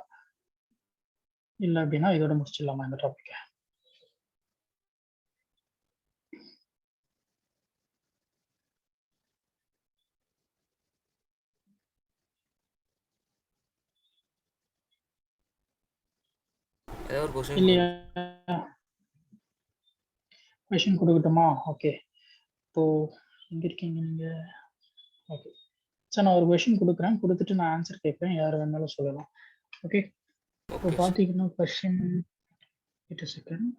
இல்லை அப்படின்னா இதோட முடிச்சிடலாமா இந்த டாபிக்கை? ஏதாவது ஒரு கொஸ்டின் இல்லையா? கொஷின் கொடுக்கட்டுமா? ஓகே. இப்போ எங்க இருக்கீங்க நீங்க? ஓகே சார், நான் ஒரு கொஷின் கொடுக்குறேன், கொடுத்துட்டு நான் ஆன்சர் கேட்குறேன், யார் வேணாலும் சொல்லலாம். ஓகே. இப்போ ஓகே சார். பார்த்தீங்கன்னா question it second.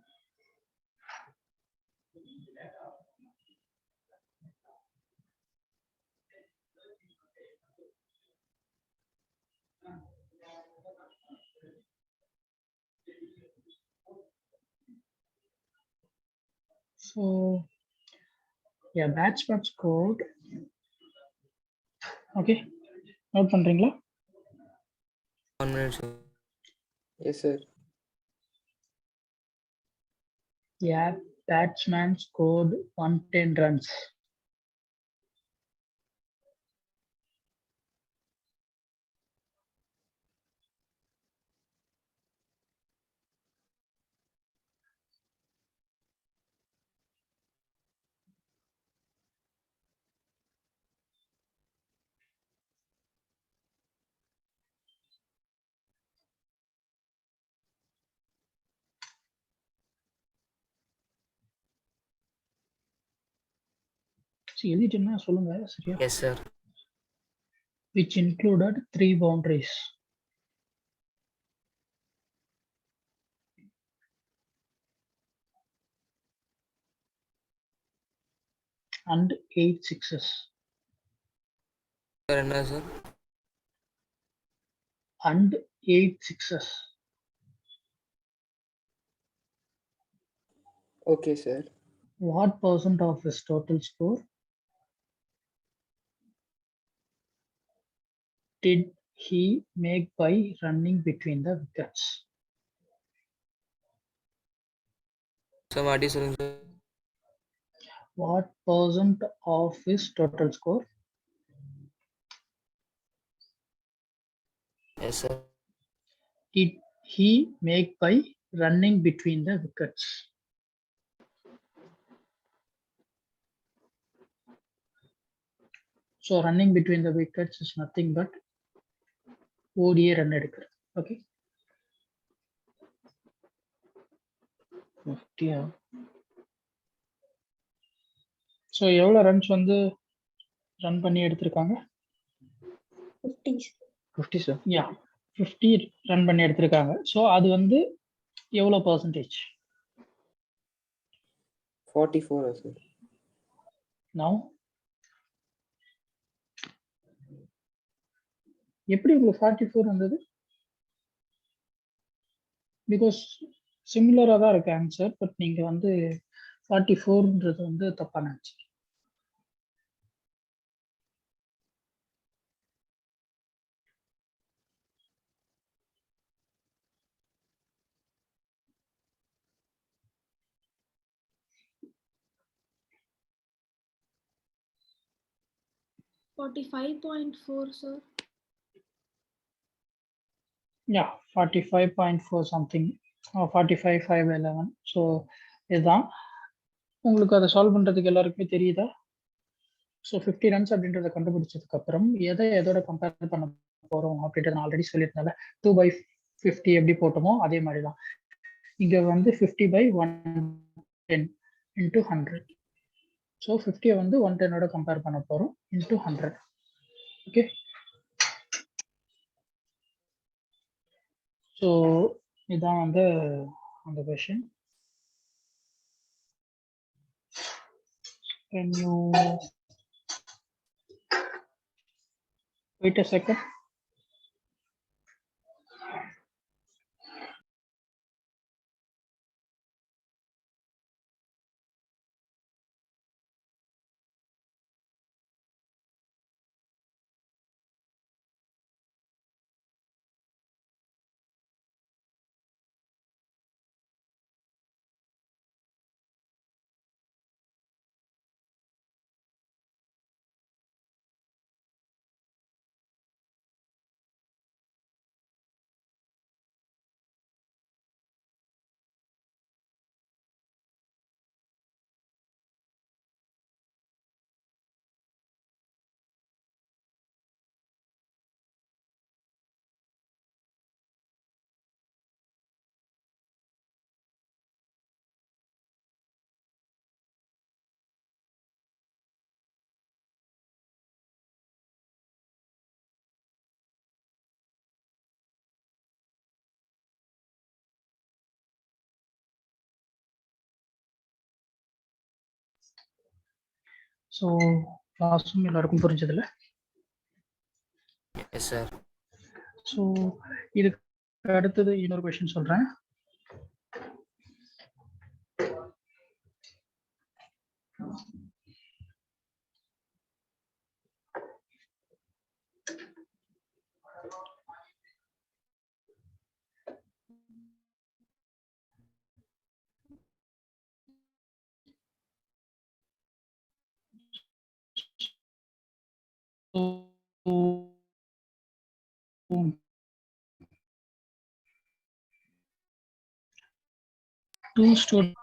So yeah, batch batch code. Okay, note பண்றீங்களா? 1 minute sir. Yes, sir. Yeah, batsman's code 110 runs. எழுதிட்டுன்னா சொல்லுங்க சரியா? Yes sir. Which included 3 boundaries. And 8 sixes. Sir என்ன sir? And 8 sixes. Okay, sir. What percent of his total score did he make by running between the wickets? Sir மாட்டி சொல்லுங்க sir. What percent of his total score yes sir. did he make by running between the wickets? So running between the wickets is nothing but ODI run எடுக்கிறது. Okay. So எவ்வளவு ரன்ஸ் வந்து ரன் பண்ணி எடுத்திருக்காங்க? 50. 50, sir. Yeah. 50 ரன் பண்ணி எடுத்திருக்காங்க. ஸோ அது வந்து எவ்வளோ பர்சன்டேஜ்? 44 sir. நவ் எப்படி உங்களுக்கு 44 வந்தது? பிகாஸ் சிமிலராக தான் இருக்கு ஆன்சர், பட் நீங்கள் வந்து 44ன்றது வந்து தப்பான answer. $45.4, sir. Yeah, 45.4 something, 45,511. So இதுதான். உங்களுக்கு அதை சால்வ் பண்ணுறதுக்கு எல்லாருக்குமே தெரியுதா? ஸோ 50 ரன்ஸ் அப்படின்றத கண்டுபிடிச்சதுக்கு அப்புறம் எதோட கம்பேர் பண்ண போகிறோம் அப்படின்றத நான் ஆல்ரெடி சொல்லியிருந்தால 2/50 எப்படி போட்டோமோ அதே மாதிரி தான் இங்கே வந்து 50/110 into 100. ஸோ 50 வந்து 110ஓட கம்பேர் பண்ண போகிறோம் into 100. ஓகே, ஸோ இதுதான் வந்து அந்த question. Can you wait a second? So கிளாஸும் எல்லாருக்கும் புரிஞ்சதில்ல. S sir. ஸோ இதுக்கு அடுத்தது இன்னொரு கொஷின் சொல்கிறேன். Two students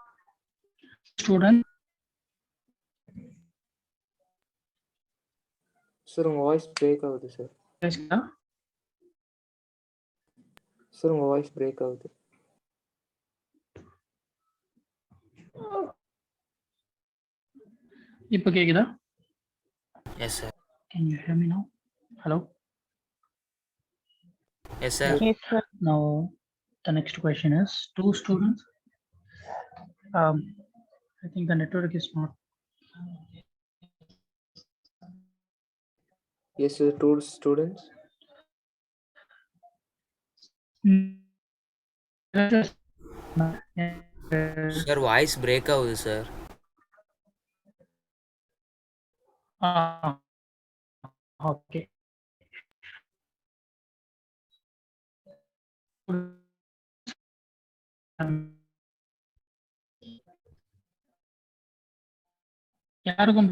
Sir, உங்க வாய்ஸ் பிரேக் ஆகுது சார். சார் உங்க வாய்ஸ் பிரேக் ஆகுது. இப்போ கேக்குதா? Yes sir. Can you hear me now? Hello? Yes sir. Yes, sir. Now the next question is two students. I think the network is not. Yes sir, 2 students. Sir voice break ஆகுது சார். Okay. யாருக்கும்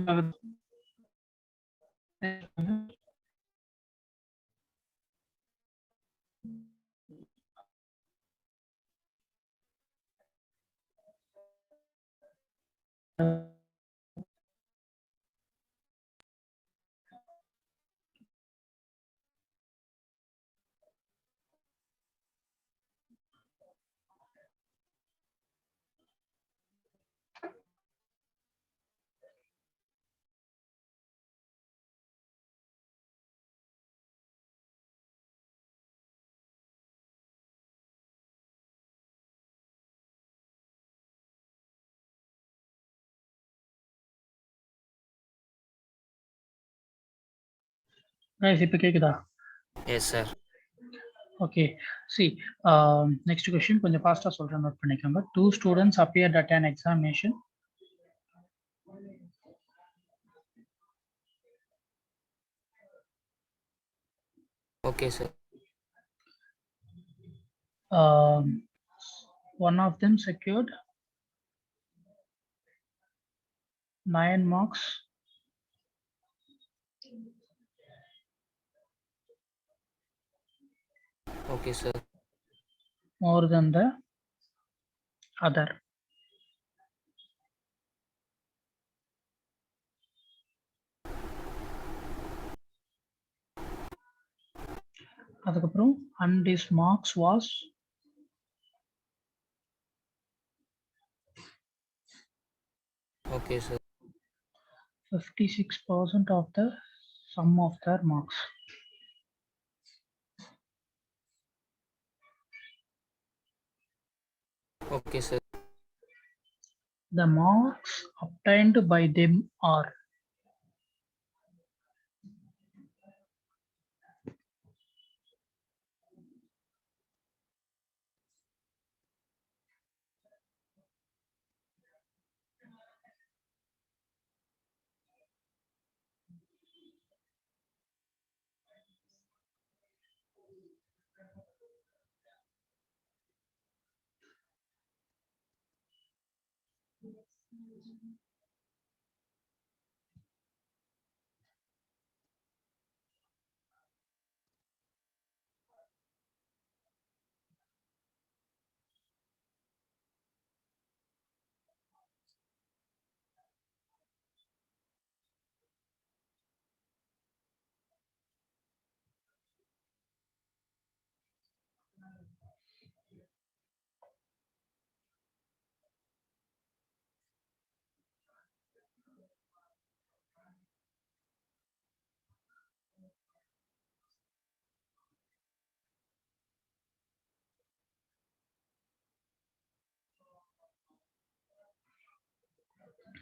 guys இப்போ கேக்குதா? Yes, sir. Okay, see, next question கொஞ்சம் ஃபாஸ்டா சொல்றேன், நோட் பண்ணிக்கோங்க. Two students appeared at an examination. Okay, sir. One of them secured 9 marks. Okay, sir. More than the other. அதுக்கப்புறம் and his marks was Okay, sir. 56% of the sum of their marks. Okay, sir. The marks obtained by them are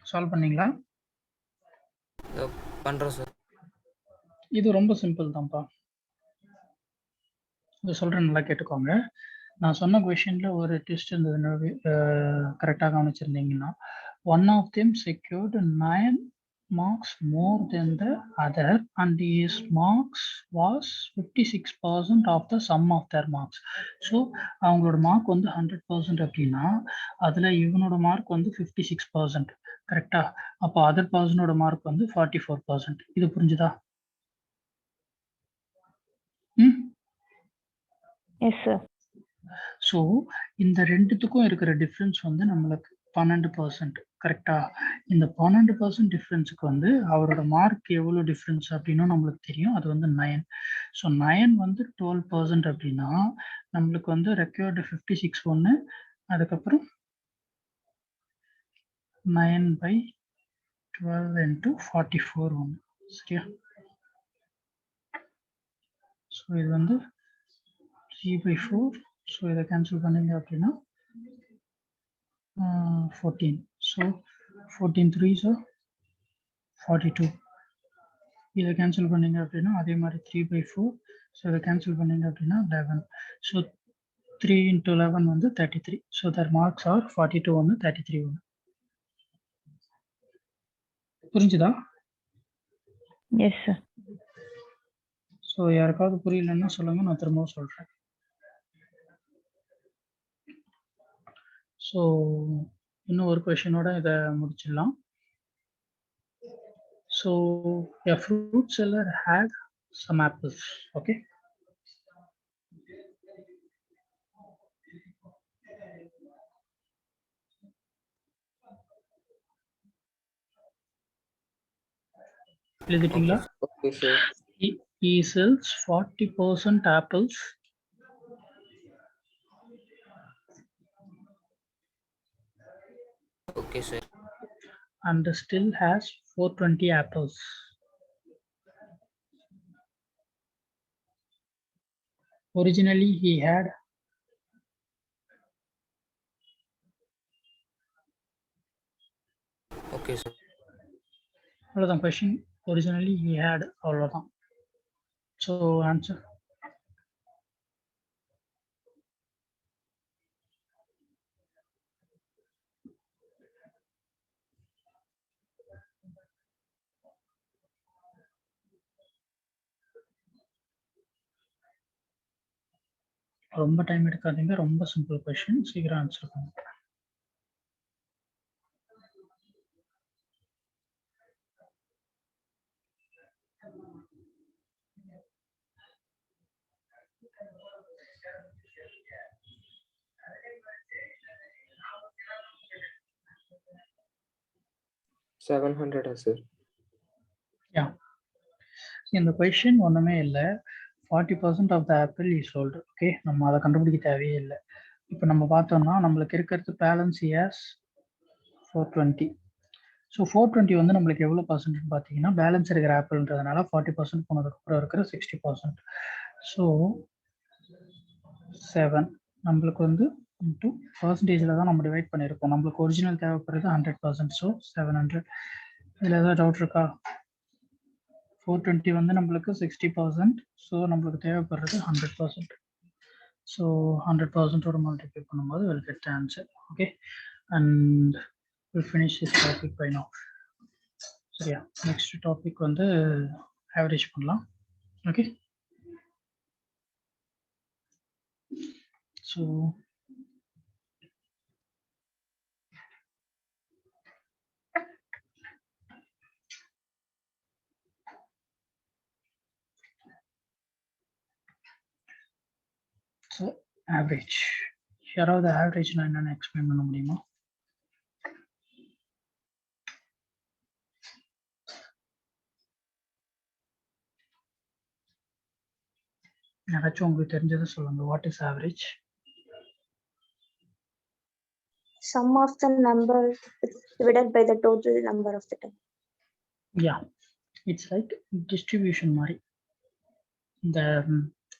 solve பண்ணீங்களா? பண்றோம் சார். இது ரொம்ப சிம்பிள் தான்ப்பா. இது சொல்றேன், நல்லா கேட்டுக்கோங்க. நான் சொன்ன கொஷின்ல ஒரு ட்விஸ்ட் இருந்தது, கரெக்டாக கவனிச்சிருந்தீங்கன்னா, one of them secured 9 marks more than the other and his marks was 56% of the sum of their marks. So அவங்களோட மார்க் வந்து 100% அப்படின்னா அதில் இவனோட மார்க் வந்து 56%, கரெக்டா? அப்போ அதர் பர்சனோட மார்க் வந்து 44%. இது புரிஞ்சுதா? ம். Yes, sir. ஸோ இந்த ரெண்டுத்துக்கும் இருக்கிற டிஃப்ரென்ஸ் வந்து நம்மளுக்கு 12%, கரெக்டா? இந்த 12% டிஃப்ரென்ஸுக்கு வந்து அவரோட மார்க் எவ்வளோ டிஃப்ரென்ஸ் அப்படின்னும் நம்மளுக்கு தெரியும், அது வந்து 9. ஸோ 9 வந்து 12% அப்படின்னா நம்மளுக்கு வந்து ரெக்யர்டு 56 ஒன்று, அதுக்கப்புறம் 9/12 into 44 ஒன்று, சரியா? ஸோ இது வந்து 3/4. ஸோ இதை கேன்சல் பண்ணீங்க அப்படின்னா 14. So 14 3s are 42. இதை கேன்சல் பண்ணீங்க அப்படின்னா அதே மாதிரி 3/4. ஸோ இதை கேன்சல் பண்ணீங்க அப்படின்னா 11. ஸோ 3 into 11 வந்து 33. ஸோ their marks are 42 ஒன்று, 33 ஒன்று. புரிஞ்சுதா? Yes, sir. ஸோ யாருக்காவது புரியலன்னா சொல்லுங்க, நான் திரும்பவும் சொல்றேன். ஸோ இன்னும் ஒரு கொஷினோட இதை முடிச்சிடலாம். So a fruit seller had some apples, okay? எழுதிட்டீங்களா? Okay, sir. He sells 40% apples Okay, sir. and still has 420 apples. Originally he had Okay, sir. அவ்வளோதான் கொஷின். ஒரிஜினலி he had, அவ்வளோதான். So answer. ரொம்ப டைம் எடுக்காதீங்க, ரொம்ப சிம்பிள் கொஸ்டின், சீக்கிரம் ஆன்சர் பண்ணுங்க. $700, sir. Yeah. இந்த கொஸ்டின் ஒண்ணுமே இல்லை. 40% of the apple is sold. Okay, நம்ம அதை கண்டுபிடிக்க தேவையே இல்லை. இப்போ நம்ம பார்த்தோம்னா நம்மளுக்கு இருக்கிறது பேலன்ஸ் இயர்ஸ் 420. ஸோ 420 வந்து நம்மளுக்கு எவ்வளோ பர்சன்ட்னு பார்த்தீங்கன்னா, பேலன்ஸ் இருக்கிற ஆப்பிள்ன்றதுனால 40% போனதுக்கப்புறம் இருக்கிற 60%. ஸோ 7 நம்மளுக்கு வந்து இன்டூ பர்சன்டேஜில் தான் நம்ம டிவைட் பண்ணியிருக்கோம். நம்மளுக்கு ஒரிஜினல் தேவைப்படுறது 100%. ஸோ 700. இதில் ஏதாவது டவுட் இருக்கா? 420 வந்து நம்மளுக்கு 60%. ஸோ நம்மளுக்கு தேவைப்படுறது 100%. ஸோ 100%ஓட மல்டிப்ளை பண்ணும்போது we'll get the answer. Okay, and we'll finish this topic by now. சரியா, நெக்ஸ்ட் டாபிக் வந்து ஆவரேஜ் பண்ணலாம். ஓகே, ஸோ ஆவரேஜ், யாராவது ஆவரேஜ்னா என்னன்னு எக்ஸ்பிளைன் பண்ண முடியுமா? யாராச்சும் உங்களுக்கு தெரிஞ்சதை சொல்லுங்க. What is average? Sum of the number divided by the total number of the time. Yeah, it's like distribution மாதிரி. இந்த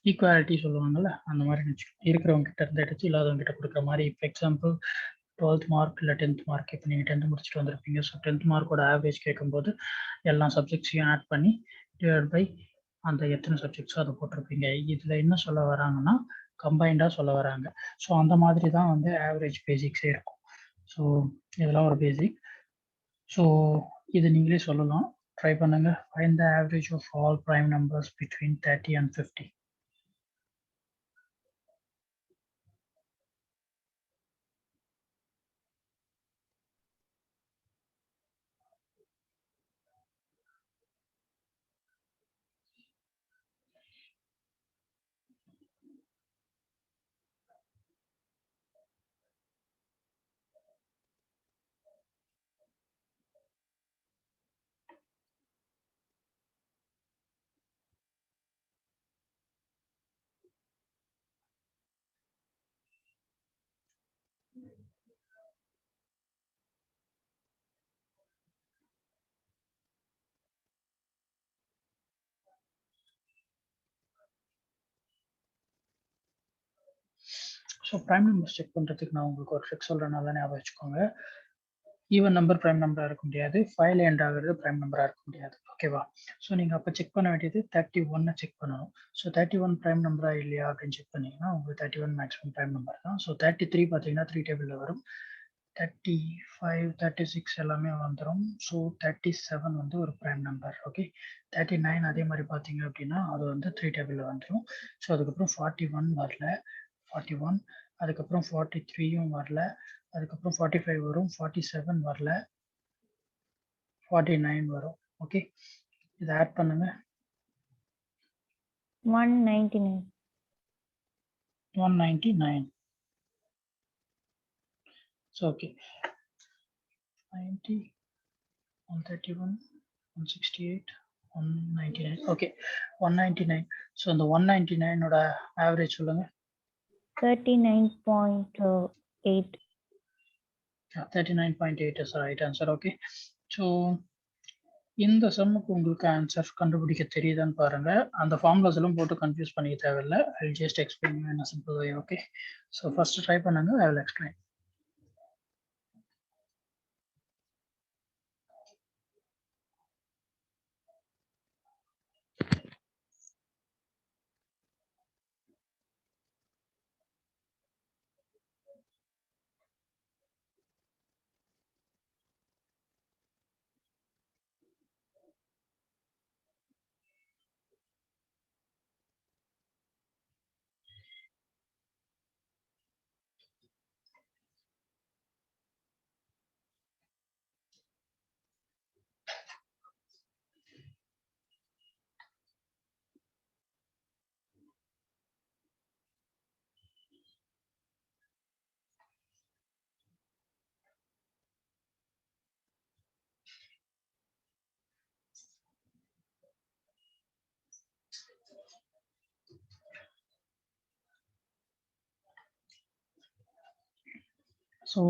ஈக்குவாலிட்டி சொல்லுவாங்கல்ல, அந்த மாதிரி இருக்கிறவங்க கிட்ட இருந்து எடுத்து இல்லாதவங்க கிட்ட கொடுக்குற மாதிரி. இப்போ எக்ஸாம்பிள் 12th மார்க் இல்லை 10th மார்க். இப்போ நீங்கள் 10th முடிச்சுட்டு வந்திருப்பீங்க. ஸோ 10th மார்க்கோட ஆவரேஜ் கேட்கும்போது எல்லா சப்ஜெக்ட்ஸையும் ஆட் பண்ணி டிவைட் பை அந்த எத்தனை சப்ஜெக்ட்ஸோ அதை போட்டிருப்பீங்க. இதில் என்ன சொல்ல வராங்கன்னா, கம்பைண்டாக சொல்ல வராங்க. ஸோ அந்த மாதிரி தான் வந்து ஆவரேஜ் பேசிக்ஸே இருக்கும். ஸோ இதெல்லாம் ஒரு பேசிக். ஸோ இது நீங்களே சொல்லலாம், ட்ரை பண்ணுங்க. Find the average of all prime numbers between 30 and 50. So prime numbers check பண்ணுறதுக்கு நான் உங்களுக்கு ஒரு ட்ரிக் சொல்கிறேனால ஞாபகம் வச்சுக்கோங்க. ஈவன் நம்பர் ப்ரைம் நம்பராக இருக்க முடியாது, 5ல் எண்ட் ஆகிறது ப்ரைம் நம்பராக இருக்க முடியாது. ஓகேவா? ஸோ நீங்கள் அப்போ செக் பண்ண வேண்டியது 31 செக் பண்ணணும். ஸோ 31 ப்ரைம் நம்பரா இல்லையா அப்படின்னு செக் பண்ணிங்கன்னா உங்களுக்கு 31 மேக்ஸிமம் ப்ரைம் நம்பர் தான். ஸோ 33 பார்த்தீங்கன்னா 3 டேபிளில் வரும். 35, 36 எல்லாமே வந்துடும். ஸோ 37 வந்து ஒரு ப்ரைம் நம்பர். ஓகே, 39 அதே மாதிரி பார்த்தீங்க அப்படின்னா அது வந்து 3 டேபிளில் வந்துடும். ஸோ அதுக்கப்புறம் 41 வரல, 41, அதுக்கப்புறம் 43யும் வரல, அதுக்கப்புறம் 45 வரும், 47 வரல, 49 வரும். ஓகே, இதை ஆட் பண்ணுங்க. 199. 199. So okay, 90, 131, 168, 199. ஓகே, 199. ஸோ அந்த 199ஓட ஆவரேஜ் சொல்லுங்க. 39.8. 39.8 is the right answer. Okay, so இந்த சம்முக்கு உங்களுக்கு ஆன்சர் கண்டுபிடிக்க தெரியுதான்னு பாருங்க. அந்த ஃபார்முலாஸ் எல்லாம் போட்டு கன்ஃபியூஸ் பண்ணிக்க தேவையில்லை. ஐ will just explain in a simple way. Okay, so first try பண்ணுங்க, I will explain. ஸோ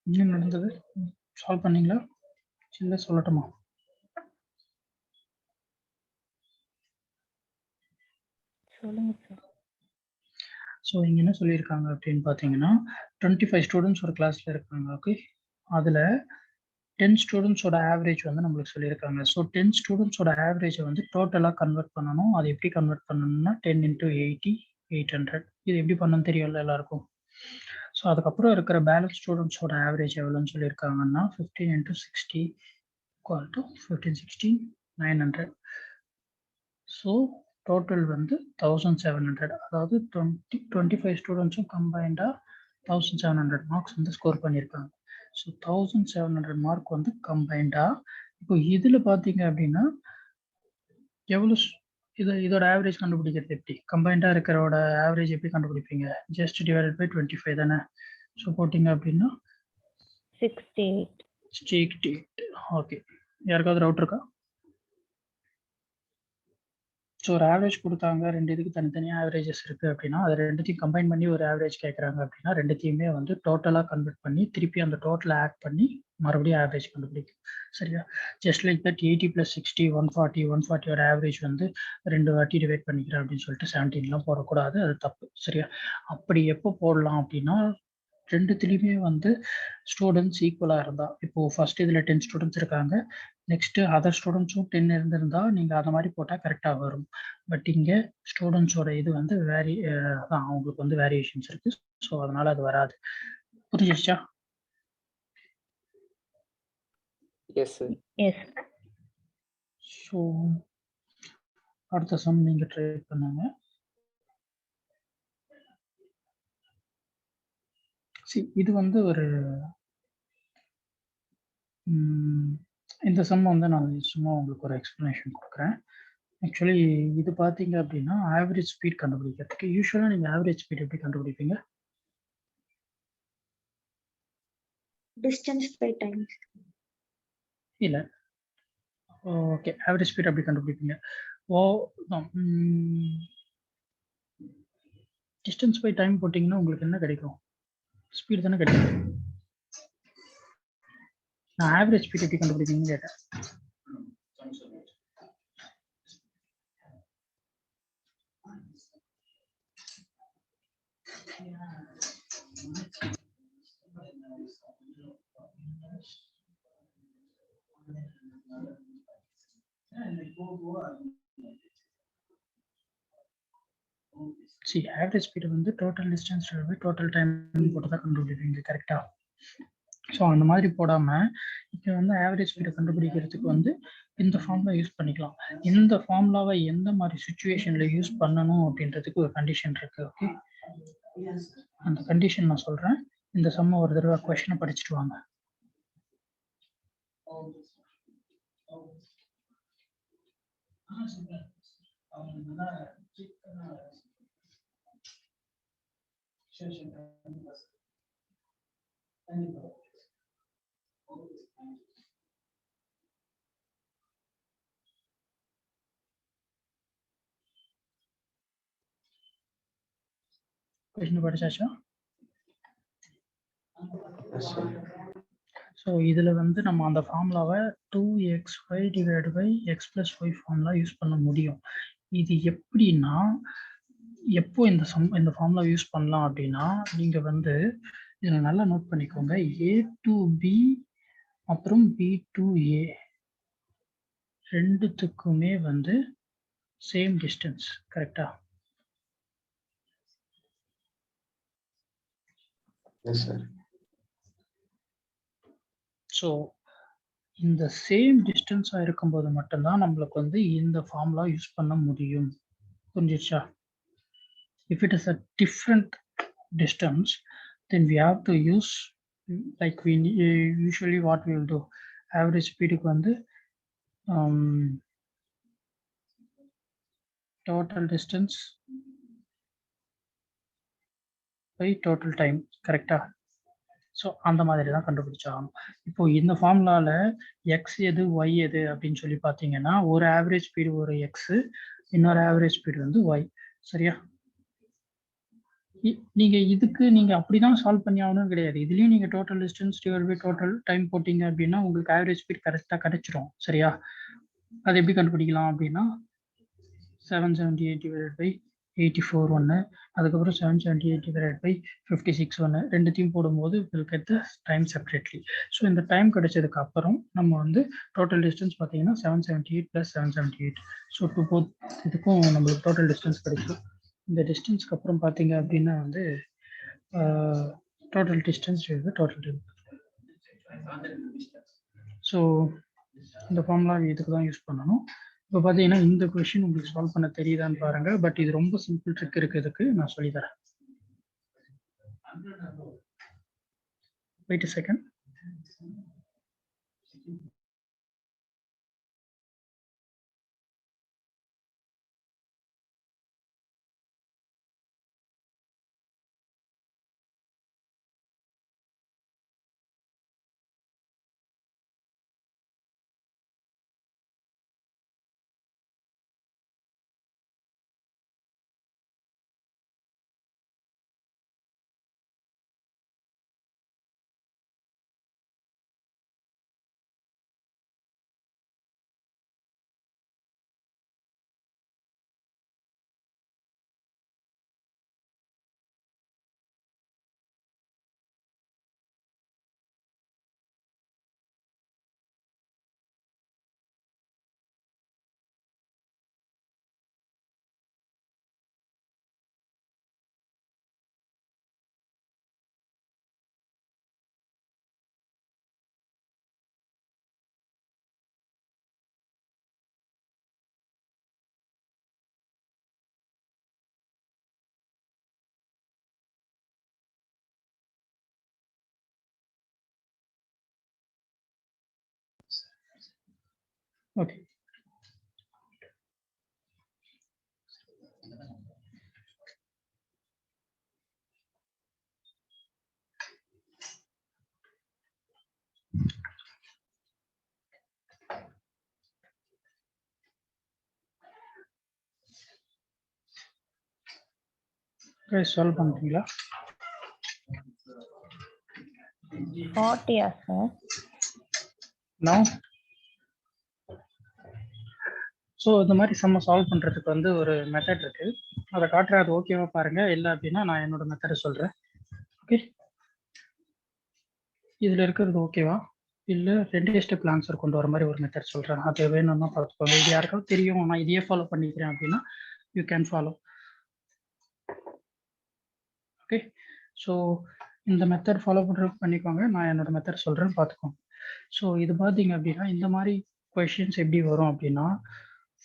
என்ன நடந்தது? சால்வ் பண்ணீங்களா? இல்லை சொல்லட்டுமா? சொல்லுங்க சார். ஸோ இங்கே என்ன சொல்லியிருக்காங்க அப்படின்னு பார்த்தீங்கன்னா 25 ஸ்டூடெண்ட்ஸ் ஒரு கிளாஸில் இருக்காங்க. ஓகே, அதில் 10 ஸ்டூடெண்ட்ஸோட ஆவரேஜ் வந்து நம்மளுக்கு சொல்லியிருக்காங்க. ஸோ 10 ஸ்டூடெண்ட்ஸோட ஆவரேஜை வந்து டோட்டலாக கன்வெர்ட் பண்ணணும். அது எப்படி கன்வெர்ட் பண்ணணும்னா 10 × 80 800. இது எப்படி பண்ணணும்னு தெரியும்ல எல்லாருக்கும். ஸோ அதுக்கப்புறம் இருக்கிற பேலன்ஸ் ஸ்டூடெண்ட்ஸோட ஆவரேஜ் எவ்வளோன்னு சொல்லியிருக்காங்கன்னா 15 × 60 = 1560 900. ஸோ டோட்டல் வந்து 1700. அதாவது 25 ஸ்டூடெண்ட்ஸும் கம்பைண்டாக 1700 மார்க்ஸ் வந்து ஸ்கோர் பண்ணியிருக்காங்க. ஸோ 1700 மார்க் வந்து கம்பைண்டாக. இப்போ இதில் பார்த்தீங்க அப்படின்னா எவ்வளோ இதோட ஆவரேஜ் கண்டுபிடிக்கிறது எப்படி? கம்பைண்டாக இருக்கிறோட ஆவரேஜ் எப்படி கண்டுபிடிப்பீங்க? ஜஸ்ட் டிவைடட் பை 25 தானே. ஸோ போட்டிங்க அப்படின்னா 68. 68. ஓகே, யாருக்காவது டவுட் இருக்கா? ஸோ ஒரு ஆவரேஜ் கொடுத்தாங்க, 2 இதுக்கு தனித்தனியாக ஆவரேஜஸ் இருக்குது அப்படின்னா அது ரெண்டுத்தையும் கம்பைன் பண்ணி ஒரு ஆவரேஜ் கேட்குறாங்க அப்படின்னா ரெண்டுத்தையுமே வந்து டோட்டலாக கன்வெர்ட் பண்ணி திருப்பி அந்த டோட்டலை ஆட் பண்ணி மறுபடியும் ஆவரேஜ் கண்டுபிடிக்கும். சரியா? Just like that 80 + 60 140. 140யோட ஆவரேஜ் வந்து 2 வாட்டி டிவைட் பண்ணிக்கிறேன் அப்படின்னு சொல்லிட்டு 17லாம் போடக்கூடாது, அது தப்பு. சரியா? அப்படி எப்போ போடலாம் அப்படின்னா ரெண்டுத்துலேயுமே வந்து ஸ்டூடெண்ட்ஸ் ஈக்குவலாக இருந்தால். இப்போது ஃபர்ஸ்ட் இதில் 10 ஸ்டூடெண்ட்ஸ் இருக்காங்க, நெக்ஸ்ட்டு அதர் ஸ்டூடெண்ட்ஸும் 10 இருந்திருந்தா நீங்கள் அந்த மாதிரி போட்டால் கரெக்டாக வரும். பட் இங்கே ஸ்டூடெண்ட்ஸோட இது வந்து தான் அவங்களுக்கு வந்து வேரியேஷன்ஸ் இருக்குது. ஸோ அதனால் அது வராது. புரிஞ்சிருச்சா? Yes, sir. எஸ். ஸோ அடுத்த சம் நீங்கள் ட்ரை பண்ணுங்க. இது வந்து ஒரு இந்த சம் வந்து நான் சும்மா உங்களுக்கு ஒரு எக்ஸ்ப்ளனேஷன் கொடுக்குறேன். ஆக்சுவலி இது பார்த்தீங்க அப்படின்னா ஆவரேஜ் ஸ்பீட் கண்டுபிடிக்கிறதுக்கு யூஸ்வலாக நீங்கள் ஆவரேஜ் ஸ்பீட் எப்படி கண்டுபிடிப்பீங்க? Distance by time. இல்லை, ஓகே, ஆவரேஜ் ஸ்பீட் எப்படி கண்டுபிடிப்பீங்க? டிஸ்டன்ஸ் பை டைம் போட்டிங்கன்னா உங்களுக்கு என்ன கிடைக்கும்? ஸ்பீட் தானே கிடைக்கும். நான் ஆவரேஜ் ஸ்பீட் எப்படி கண்டுபிடிப்பீங்கன்னு கேட்டேன். ஆவரேஜ் ஸ்பீட் வந்து டோட்டல் டிஸ்டன்ஸ் டோட்டல் டைம் போட்டு தான் கண்டுபிடிப்பீங்க. கரெக்டா? ஸோ அந்த மாதிரி போடாமல் இப்போ வந்து ஆவரேஜ் ஸ்பீடை கண்டுபிடிக்கிறதுக்கு வந்து இந்த ஃபார்முலா யூஸ் பண்ணிக்கலாம். இந்த ஃபார்முலாவை எந்த மாதிரி சுச்சுவேஷனில் யூஸ் பண்ணணும் அப்படின்றதுக்கு ஒரு கண்டிஷன் இருக்குது. ஓகே, அந்த கண்டிஷன் நான் சொல்கிறேன். இந்த சம்ம ஒரு தடவை கொஸ்டினை படிச்சுட்டு வாங்க. கொஸ்டின் படிச்சாச்சா? ஸோ இதில் வந்து நம்ம அந்த ஃபார்முலாவை 2xy divide by x + y formula use பண்ண முடியும். இது எப்படின்னா எப்போ இந்த ஃபார்முலா யூஸ் பண்ணலாம் அப்படின்னா நீங்கள் வந்து இதில் நல்லா நோட் பண்ணிக்கோங்க. A to B அப்புறம் B to A ரெண்டுத்துக்குமே வந்து சேம் டிஸ்டன்ஸ். கரெக்டா? Yes, sir. ஸோ இந்த சேம் டிஸ்டன்ஸாக இருக்கும்போது மட்டும்தான் நம்மளுக்கு வந்து இந்த ஃபார்முலா யூஸ் பண்ண முடியும். புரிஞ்சிருச்சா? If it is a different distance, then we have to use like we usually what we will do, average speed க்கு வந்து total distance by total time. கரெக்டா? ஸோ அந்த மாதிரி தான் கண்டுபிடிச்சாகணும். இப்போ இந்த ஃபார்முலாவில் எக்ஸ் எது ஒய் எது அப்படின்னு சொல்லி பார்த்தீங்கன்னா ஒரு ஆவரேஜ் ஸ்பீடு ஒரு எக்ஸு, இன்னொரு ஆவரேஜ் ஸ்பீடு வந்து ஒய். சரியா? நீங்க இதுக்கு நீங்க அப்படிதான் சால்வ் பண்ணி ஆகணும்னு கிடையாது. இதுலயும் நீங்க total distance divide by total time போட்டீங்க அப்படின்னா உங்களுக்கு ஆவரேஜ் ஸ்பீட் கரெக்டா கிடைச்சிரும். சரியா? அது எப்படி கண்டுபிடிக்கலாம் அப்படின்னா 778 divided by 84 ஒன்று, அதுக்கப்புறம் 778 divided by 56 ஒன்று, ரெண்டுத்தையும் போடும்போது will get the time separately. So இந்த டைம் கிடைச்சதுக்கு அப்புறம் நம்ம வந்து டோட்டல் டிஸ்டன்ஸ் பார்த்தீங்கன்னா 778 + 778. ஸோ டு போத் இதுக்கும் நம்மளுக்கு டோட்டல் டிஸ்டன்ஸ் கிடைக்கும். இந்த டிஸ்டன்ஸ்க்கு அப்புறம் பார்த்தீங்க அப்படின்னா வந்து total distance total time. So இந்த ஃபார்முலா இதுக்கு தான் யூஸ் பண்ணணும். இப்போ பார்த்தீங்கன்னா இந்த கொஷின் உங்களுக்கு சால்வ் பண்ண தெரியுதான்னு பாருங்க. பட் இது ரொம்ப சிம்பிள் ட்ரிக் இருக்கிறதுக்கு நான் சொல்லித்தரேன். Wait a second. Okay. Guys, solve பண்ணுறீங்களா? 40 sir. Now ஸோ இந்த மாதிரி சம்ம சால்வ் பண்ணுறதுக்கு வந்து ஒரு மெத்தட் இருக்கு. அதை காட்டுறேன். அது ஓகேவா பாருங்க. இல்லை அப்படின்னா நான் என்னோட மெத்தடை சொல்கிறேன். ஓகே, இதில் இருக்கிறது ஓகேவா? இல்லை 2 ஸ்டெப் ஆன்சர் கொண்டு வர மாதிரி ஒரு மெத்தட் சொல்கிறேன். அது வேணும்னா பார்த்துக்கோங்க. இது யாருக்காவது தெரியும் நான் இதையே ஃபாலோ பண்ணிக்கிறேன் அப்படின்னா you can follow. Okay, so இந்த மெத்தட் ஃபாலோ பண்ணுறதுக்கு பண்ணிக்கோங்க. நான் என்னோட மெத்தட் சொல்கிறேன், பார்த்துக்கோங்க. ஸோ இது பார்த்தீங்க அப்படின்னா இந்த மாதிரி கொஷின்ஸ் எப்படி வரும் அப்படின்னா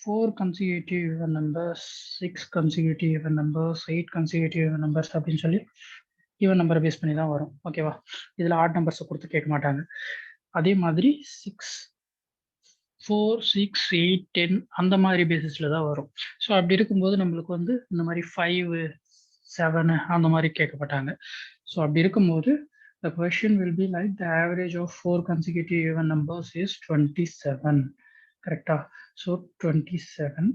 4 consecutive even numbers, 6 consecutive even numbers, 8 consecutive even numbers அப்படின்னு சொல்லி ஈவன் நம்பரை பேஸ் பண்ணி தான் வரும். ஓகேவா? இதில் ஆட் நம்பர்ஸை கொடுத்து கேட்க மாட்டாங்க. அதே மாதிரி 6, 4, 6, 8, 10 அந்த மாதிரி பேசிஸில் தான் வரும். ஸோ அப்படி இருக்கும்போது நம்மளுக்கு வந்து இந்த மாதிரி 5, 7 அந்த மாதிரி கேட்கப்பட்டாங்க. ஸோ அப்படி இருக்கும்போது the question will be like the average of 4 consecutive even numbers is 27. கரெக்டா? ஸோ 27.